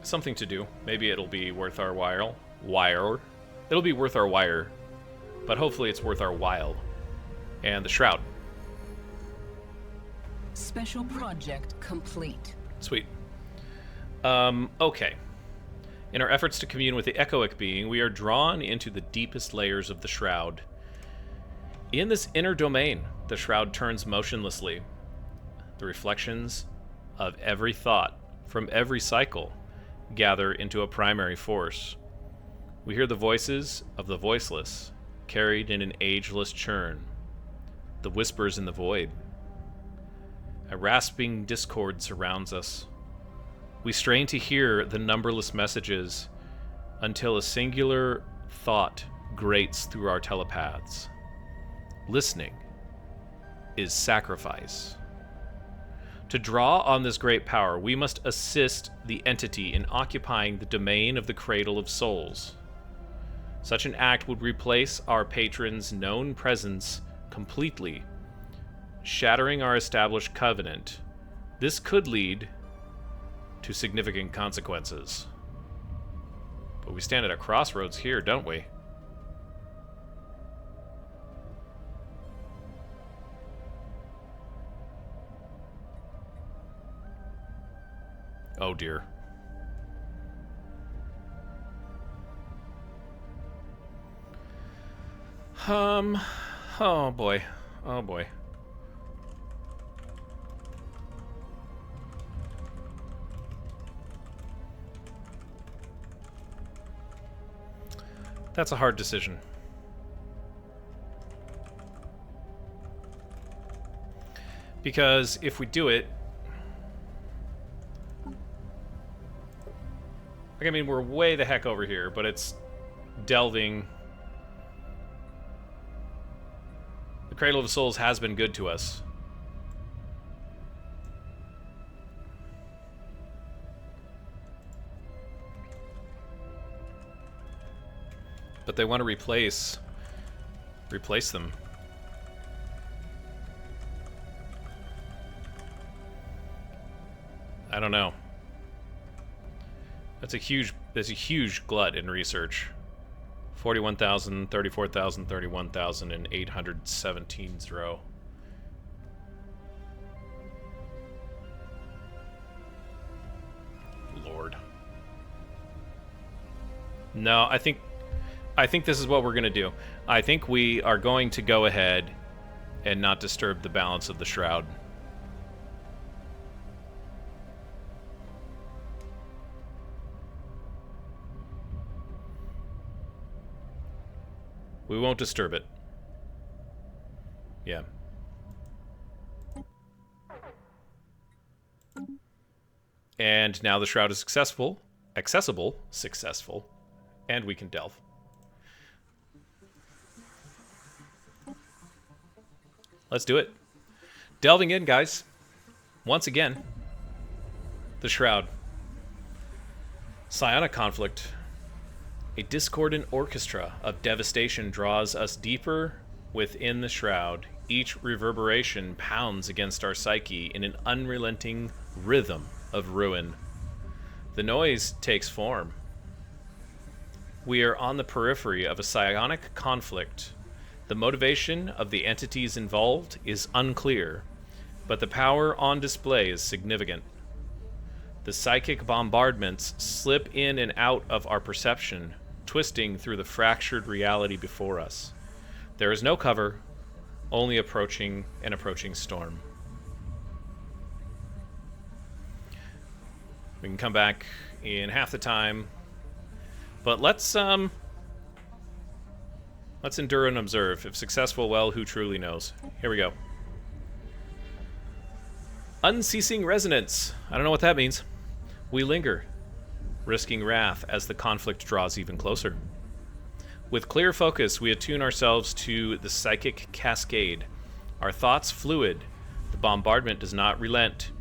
something to do. Maybe it'll be worth our while. It'll be worth our wire. But hopefully it's worth our while. And the Shroud. Special project complete. Sweet. Okay. In our efforts to commune with the echoic being, we are drawn into the deepest layers of the Shroud. In this inner domain, the Shroud turns motionlessly. The reflections of every thought from every cycle gather into a primary force. We hear the voices of the voiceless, carried in an ageless churn. The whispers in the void. A rasping discord surrounds us. We strain to hear the numberless messages until a singular thought grates through our telepaths. Listening is sacrifice. To draw on this great power, we must assist the entity in occupying the domain of the Cradle of Souls. Such an act would replace our patron's known presence completely, shattering our established covenant. This could lead to significant consequences. But we stand at a crossroads here, don't we? Oh dear. Oh boy. Oh boy. That's a hard decision. Because if we do it... Like, I mean, we're way the heck over here, but it's delving... The Cradle of Souls has been good to us. But they want to replace them. I don't know. That's a huge glut in research. 41,000, 34,000, 31,000, and 817 zero. Lord. No, I think this is what we're going to do. I think we are going to go ahead and not disturb the balance of the Shroud. We won't disturb it. Yeah. And now the Shroud is successful, and we can delve. Let's do it. Delving in, guys. Once again, the Shroud. Psionic conflict. A discordant orchestra of devastation draws us deeper within the Shroud. Each reverberation pounds against our psyche in an unrelenting rhythm of ruin. The noise takes form. We are on the periphery of a psionic conflict. The motivation of the entities involved is unclear, but the power on display is significant. The psychic bombardments slip in and out of our perception, twisting through the fractured reality before us. There is no cover, only an approaching storm. We can come back in half the time. But let's endure and observe. If successful, well, who truly knows? Here we go. Unceasing resonance. I don't know what that means. We linger, risking wrath as the conflict draws even closer. With clear focus, we attune ourselves to the psychic cascade. Our thoughts fluid. The bombardment does not relent,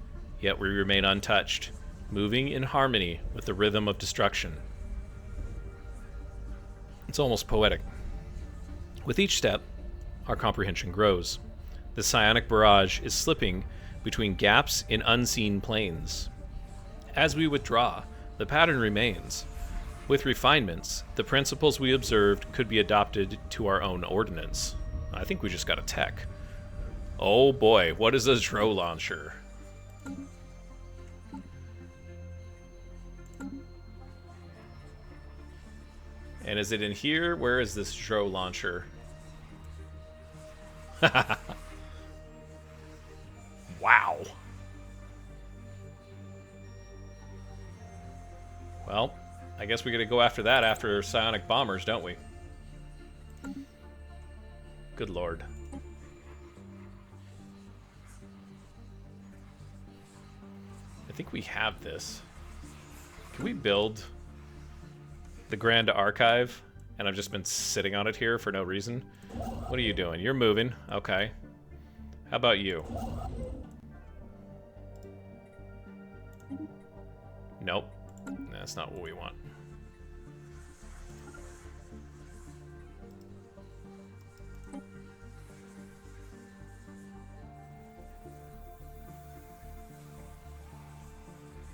yet we remain untouched, moving in harmony with the rhythm of destruction. It's almost poetic. With each step, our comprehension grows. The psionic barrage is slipping between gaps in unseen planes. As we withdraw, the pattern remains. With refinements, the principles we observed could be adopted to our own ordinance. I think we just got a tech. Oh boy, what is a Dro launcher? And is it in here? Where is this Dro launcher? Wow. Well, I guess we gotta go after that after psionic bombers, don't we? Good lord. I think we have this. Can we build the Grand Archive? And I've just been sitting on it here for no reason. What are you doing? You're moving. Okay. How about you? Nope. That's not what we want.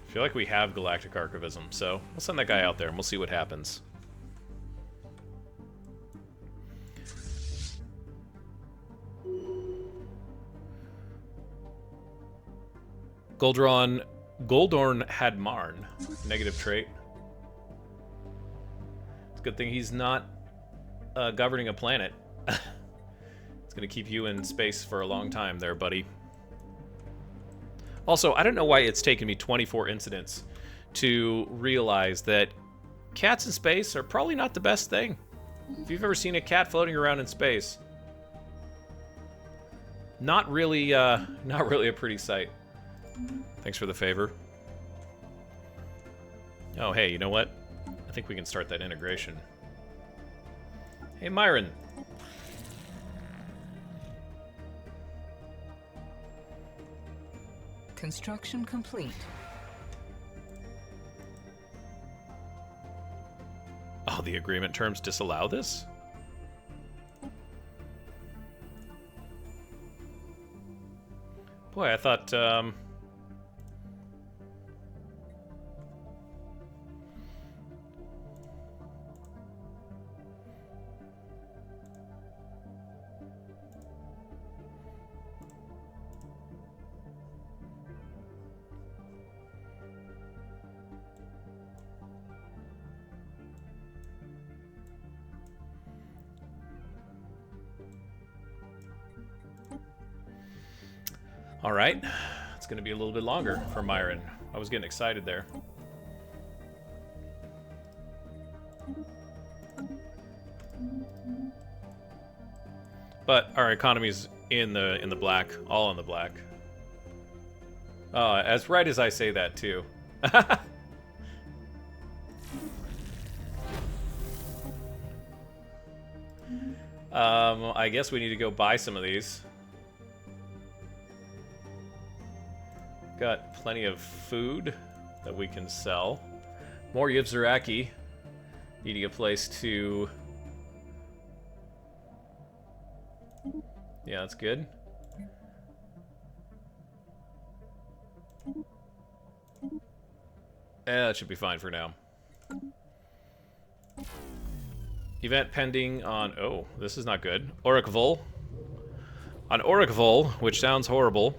I feel like we have galactic archivism, so we'll send that guy out there and we'll see what happens. Goldorn had Marn. Negative trait. It's a good thing he's not governing a planet. It's gonna keep you in space for a long time there, buddy. Also, I don't know why it's taken me 24 incidents to realize that cats in space are probably not the best thing. If you've ever seen a cat floating around in space, not really a pretty sight. Thanks for the favor. Oh, hey, you know what? I think we can start that integration. Hey, Myron. Construction complete. Oh, the agreement terms disallow this? Boy, I thought, all right. It's going to be a little bit longer for Myron. I was getting excited there. But our economy's in the black, all in the black. As right as I say that too. I guess we need to go buy some of these. Got plenty of food that we can sell. More Yivzaraki. Needing a place to... Yeah, that's good. That should be fine for now. Event pending on... Oh, this is not good. Oricvul. On Oricvul, which sounds horrible.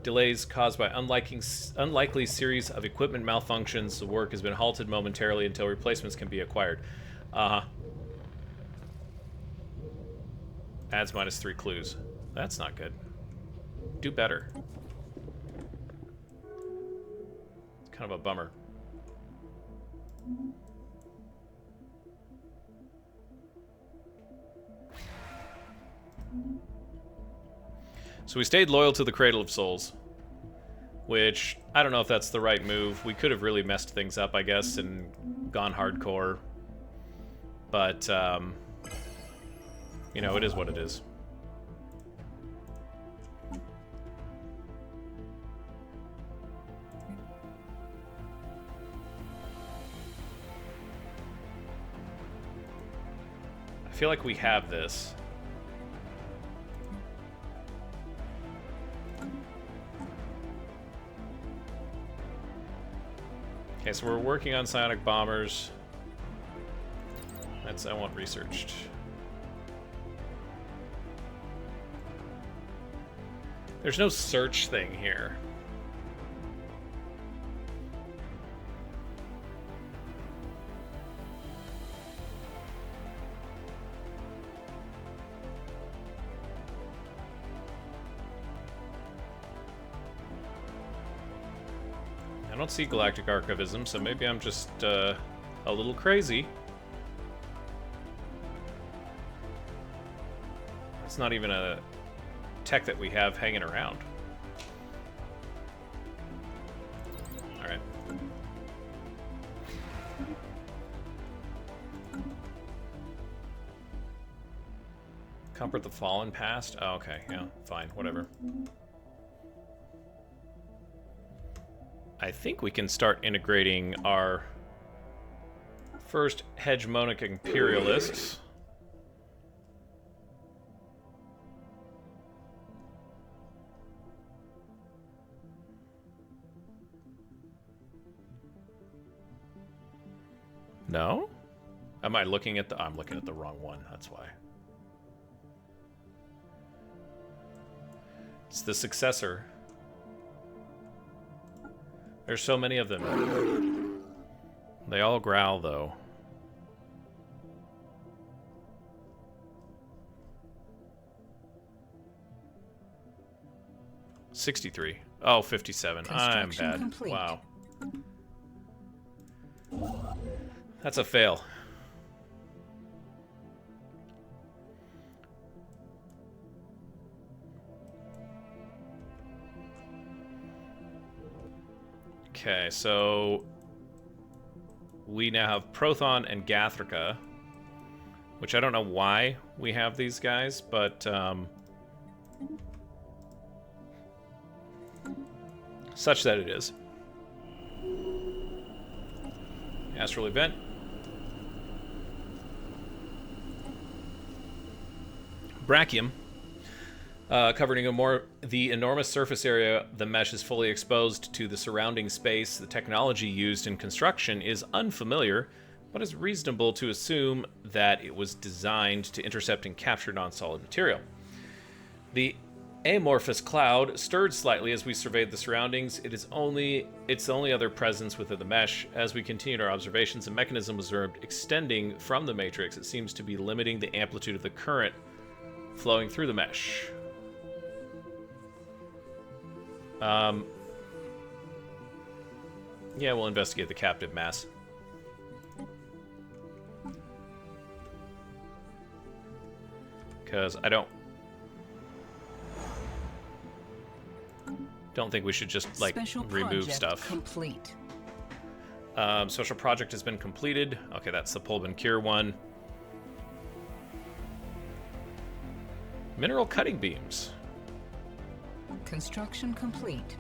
Delays caused by unlikely series of equipment malfunctions. The work has been halted momentarily until replacements can be acquired. Adds -3 clues. That's not good. Do better. Kind of a bummer. So we stayed loyal to the Cradle of Souls, which I don't know if that's the right move. We could have really messed things up, I guess, and gone hardcore. But, you know, it is what it is. I feel like we have this. Okay, so we're working on psionic bombers. I want researched. There's no search thing here. I don't see galactic archivism, so maybe I'm just a little crazy. It's not even a tech that we have hanging around. Alright. Comfort the Fallen past? Oh, okay, yeah, fine, whatever. I think we can start integrating our first hegemonic imperialists. No? Am I looking at the... I'm looking at the wrong one, that's why. It's the successor. There's so many of them. They all growl, though. $63. Oh, 57. I'm bad. Complete. Wow. That's a fail. Okay, so we now have Prothon and Gathrika, which I don't know why we have these guys, but such that it is. Astral event. Brachium. Covering the enormous surface area, the mesh is fully exposed to the surrounding space. The technology used in construction is unfamiliar, but it's reasonable to assume that it was designed to intercept and capture non-solid material. The amorphous cloud stirred slightly as we surveyed the surroundings. It's the only other presence within the mesh. As we continued our observations, a mechanism was observed extending from the matrix. It seems to be limiting the amplitude of the current flowing through the mesh. Yeah, we'll investigate the captive mass. Because I don't think we should just, like, remove stuff. Complete. Social project has been completed. Okay, that's the Pulbin Cure one. Mineral cutting beams. Construction complete.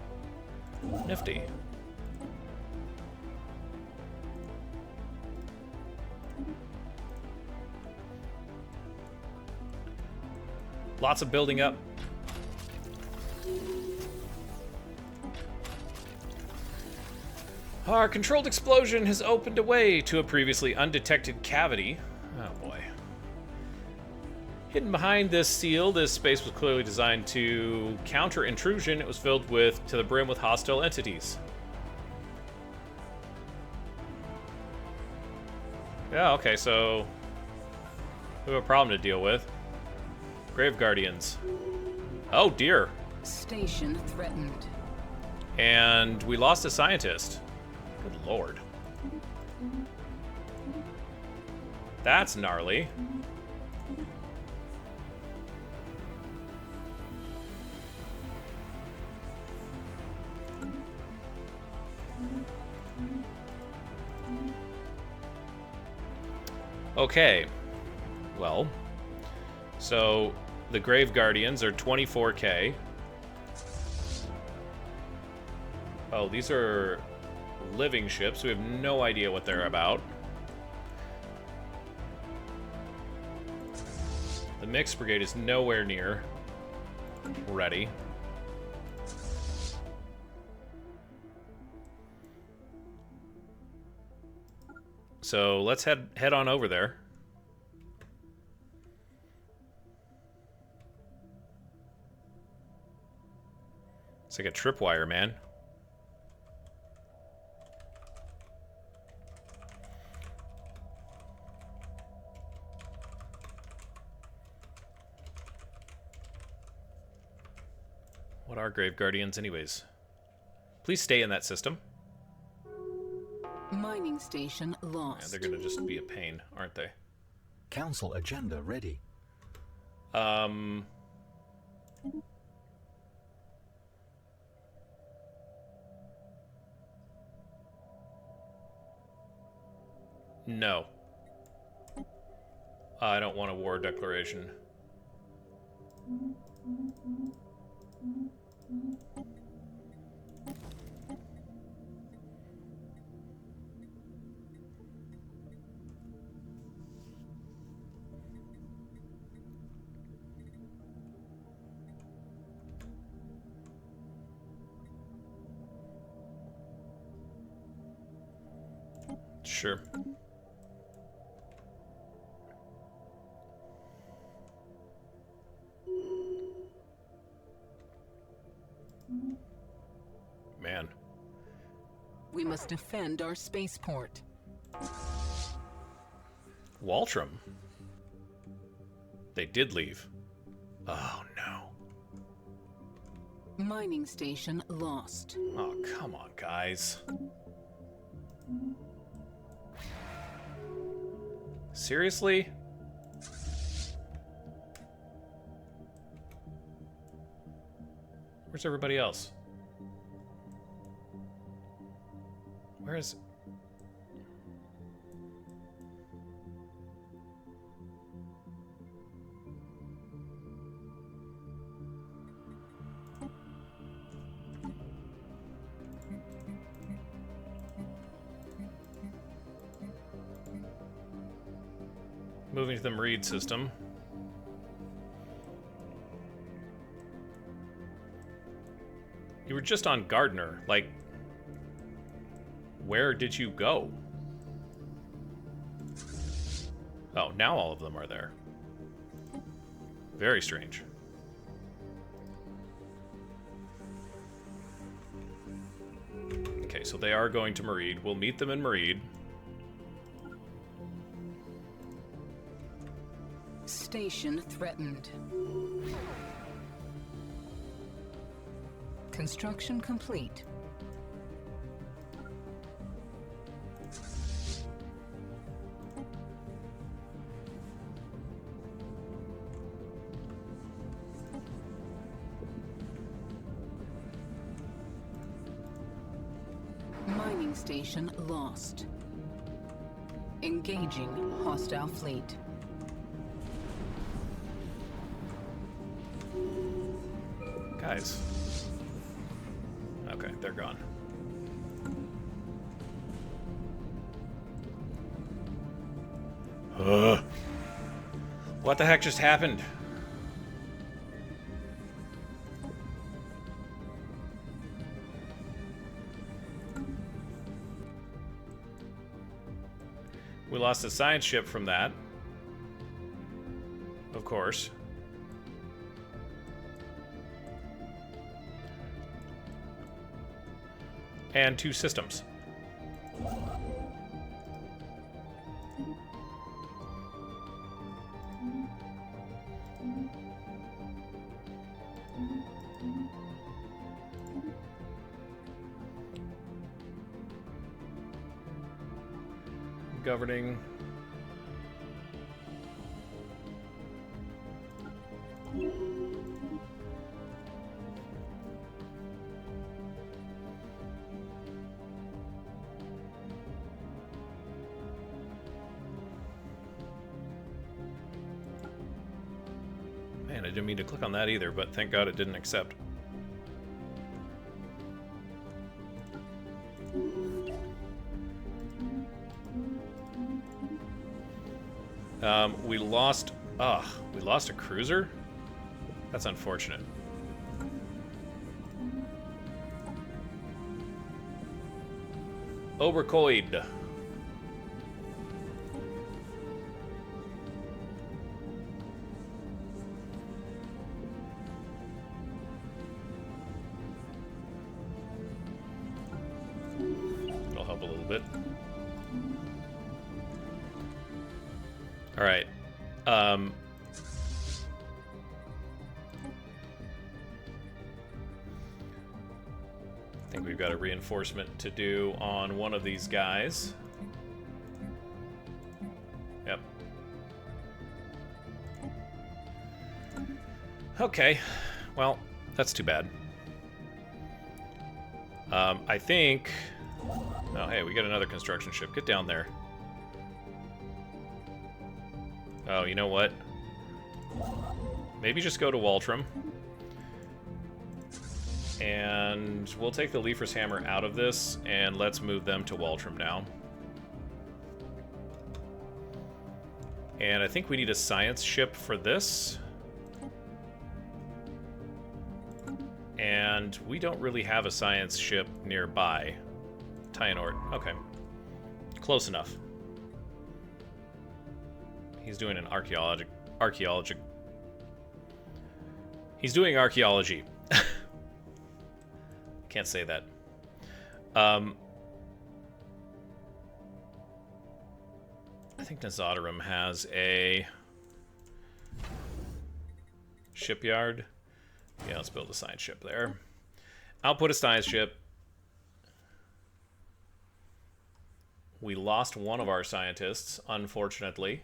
Nifty. Lots of building up. Our controlled explosion has opened a way to a previously undetected cavity. Oh boy. Hidden behind this seal, this space was clearly designed to counter intrusion. It was filled to the brim with hostile entities. Yeah, okay, so we have a problem to deal with. Grave Guardians. Oh dear. Station threatened. And we lost a scientist. Good lord. That's gnarly. Okay. Well, so the Grave Guardians are 24k. Oh, these are living ships. We have no idea what they're about. The Mixed Brigade is nowhere near ready. So let's head on over there. It's like a tripwire, man. What are Grave Guardians, anyways? Please stay in that system. Mining station lost. Yeah, they're gonna just be a pain, aren't they? Council agenda ready. No. I don't want a war declaration. Sure. Man. We must defend our spaceport. Waltram? They did leave. Oh, no. Mining station lost. Oh, come on, guys. Seriously? Where's everybody else? Where is... Moving to the Merid system. You were just on Gardner. Like, where did you go? Oh, now all of them are there. Very strange. Okay, so they are going to Merid. We'll meet them in Merid. Station threatened. Construction complete. Mining station lost. Engaging hostile fleet. Guys. Okay, they're gone. What the heck just happened? We lost a science ship from that. Of course. And 2 systems. governing. Man, I didn't mean to click on that either, but thank God it didn't accept. We lost a cruiser? That's unfortunate. Oberkoid. It'll help a little bit. All right. I think we've got a reinforcement to do on one of these guys. Yep. Okay. Well, that's too bad. I think... Oh, hey, we got another construction ship. Get down there. Oh, you know what? Maybe just go to Waltram. And we'll take the Leafer's Hammer out of this, and let's move them to Waltram now. And I think we need a science ship for this. And we don't really have a science ship nearby. Tynort. Okay. Close enough. He's doing an archaeology. He's doing archaeology. Can't say that. I think Nazodarum has a shipyard. Yeah, let's build a science ship there. Output a science ship. We lost one of our scientists, unfortunately.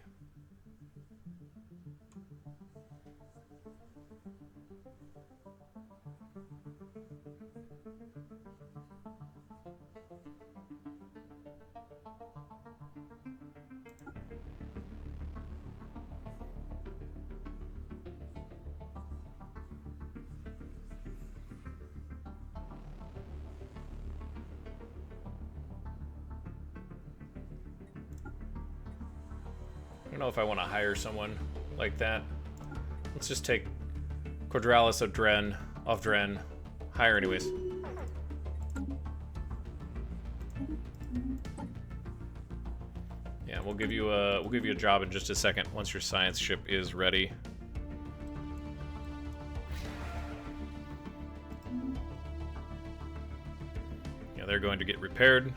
I don't know if I want to hire someone like that. Let's just take Quadralis of Dren, hire anyways. Yeah, we'll give you a job in just a second once your science ship is ready. Yeah, they're going to get repaired.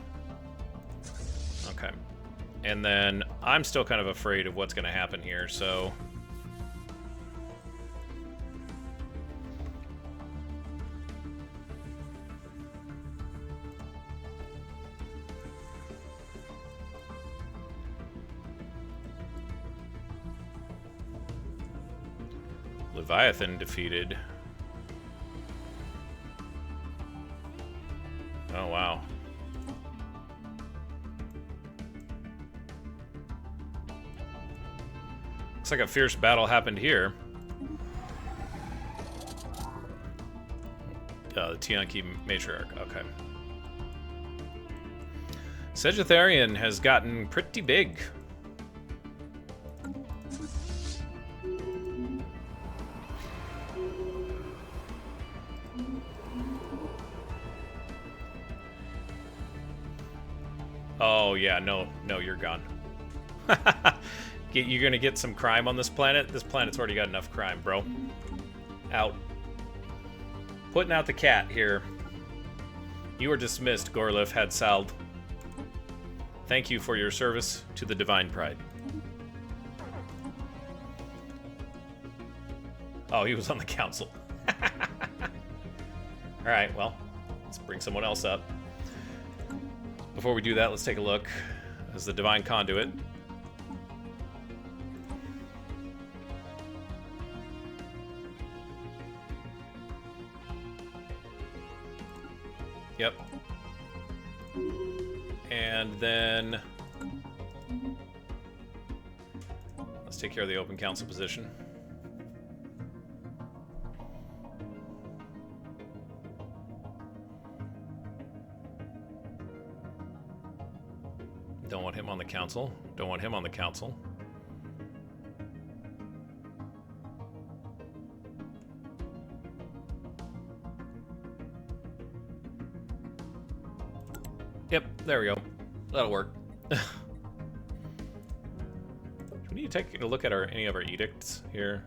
Okay. And then I'm still kind of afraid of what's going to happen here, so... Leviathan defeated. Oh, wow. Looks like a fierce battle happened here. The Tianki Matriarch, okay. Sagittarian has gotten pretty big. Oh, yeah, no, you're gone. You're gonna get some crime on this planet? This planet's already got enough crime, bro. Out. Putting out the cat here. You are dismissed, Gorlif Hadsald. Thank you for your service to the Divine Pryde. Oh, he was on the council. Alright, well, let's bring someone else up. Before we do that, let's take a look. as the Divine Conduit. Yep. And then let's take care of the open council position. Don't want him on the council. Don't want him on the council. Yep, there we go. That'll work. Do we need to take a look at any of our edicts here?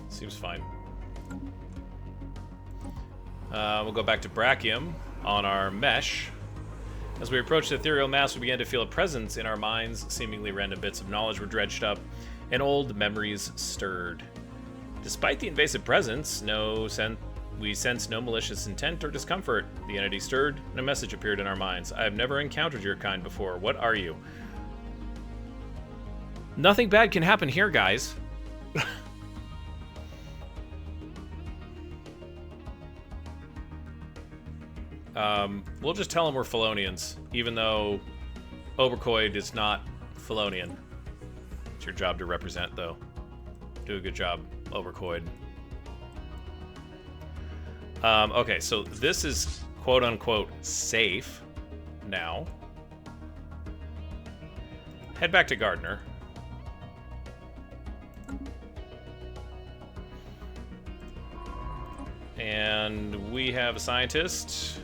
Seems fine. We'll go back to Brachium on our mesh. As we approached the ethereal mass, we began to feel a presence in our minds. Seemingly random bits of knowledge were dredged up, and old memories stirred. Despite the invasive presence, we sensed no malicious intent or discomfort. The entity stirred, and a message appeared in our minds. I have never encountered your kind before. What are you? Nothing bad can happen here, guys. We'll just tell them we're Felonians, even though Oberkoid is not Felonian. It's your job to represent, though. Do a good job, Oberkoid. Okay, so this is quote-unquote safe now. Head back to Gardner. And we have a scientist.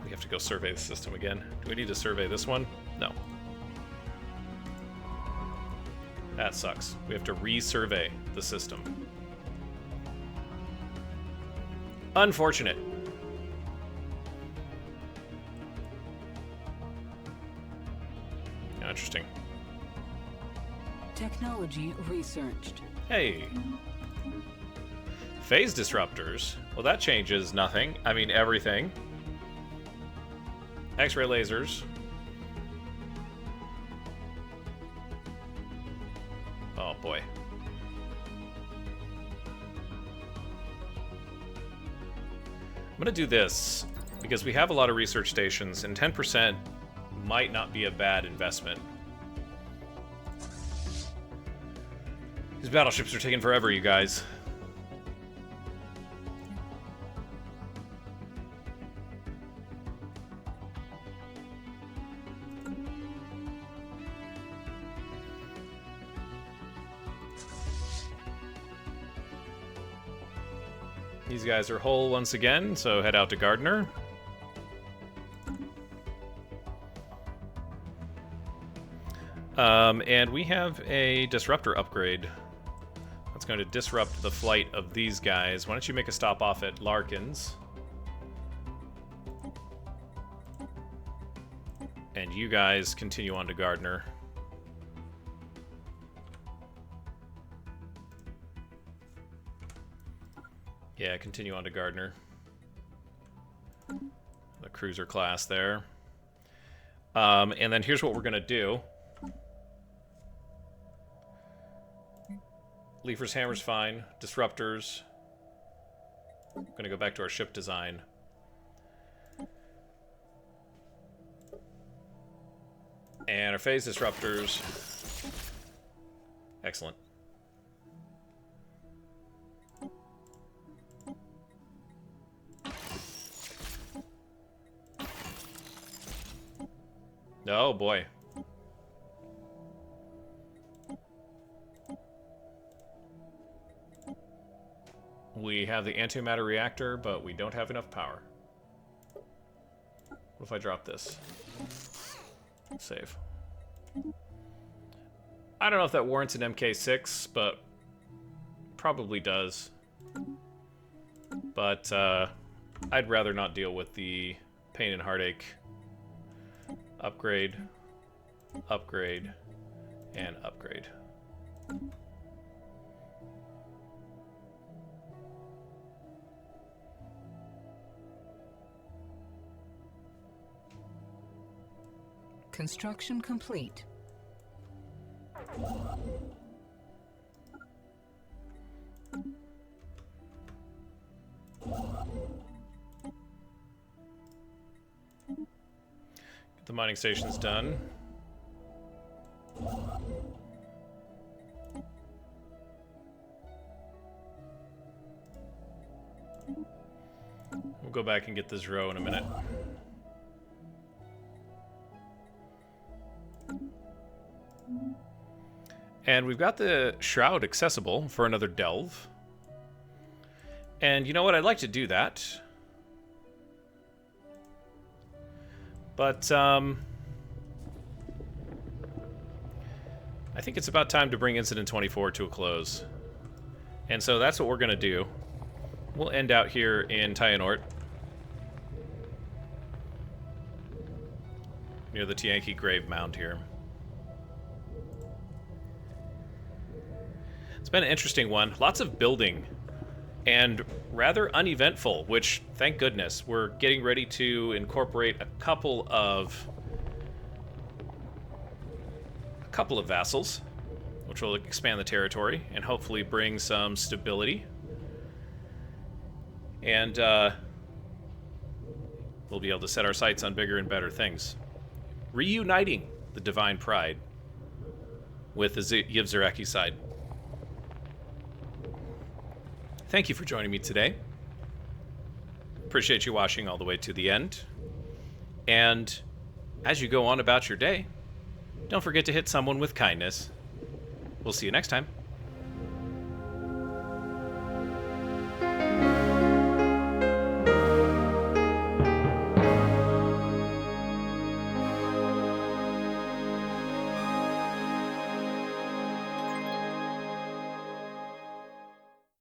We have to go survey the system again. Do we need to survey this one? No. That sucks. We have to resurvey the system. Unfortunate. Interesting. Technology researched. Hey. Phase disruptors. Well, that changes nothing. I mean, everything. X-ray lasers. Oh, boy. I'm going to do this, because we have a lot of research stations, and 10% might not be a bad investment. These battleships are taking forever, you guys. These guys are whole once again, so head out to Gardner. And we have a disruptor upgrade. That's going to disrupt the flight of these guys. Why don't you make a stop off at Larkin's? And you guys continue on to Gardner. Yeah, continue on to Gardner. The cruiser class there. And then here's what we're going to do. Leifer's hammer's fine. Disruptors. I'm going to go back to our ship design. And our phase disruptors. Excellent. Oh boy. We have the antimatter reactor, but we don't have enough power. What if I drop this? Save. I don't know if that warrants an MK6, but probably does. But I'd rather not deal with the pain and heartache. Upgrade, upgrade, and upgrade. Construction complete. Get the mining stations done. We'll go back and get this row in a minute. And we've got the Shroud accessible for another delve. And you know what? I'd like to do that. But, I think it's about time to bring Incident 24 to a close. And so that's what we're going to do. We'll end out here in Tyanort, near the Tianki grave mound here. It's been an interesting one. Lots of building and rather uneventful, which, thank goodness, we're getting ready to incorporate a couple of vassals, which will expand the territory and hopefully bring some stability. And we'll be able to set our sights on bigger and better things. Reuniting the Divine Pryde with the Yivzaraki side. Thank you for joining me today. Appreciate you watching all the way to the end. And as you go on about your day, don't forget to hit someone with kindness. We'll see you next time.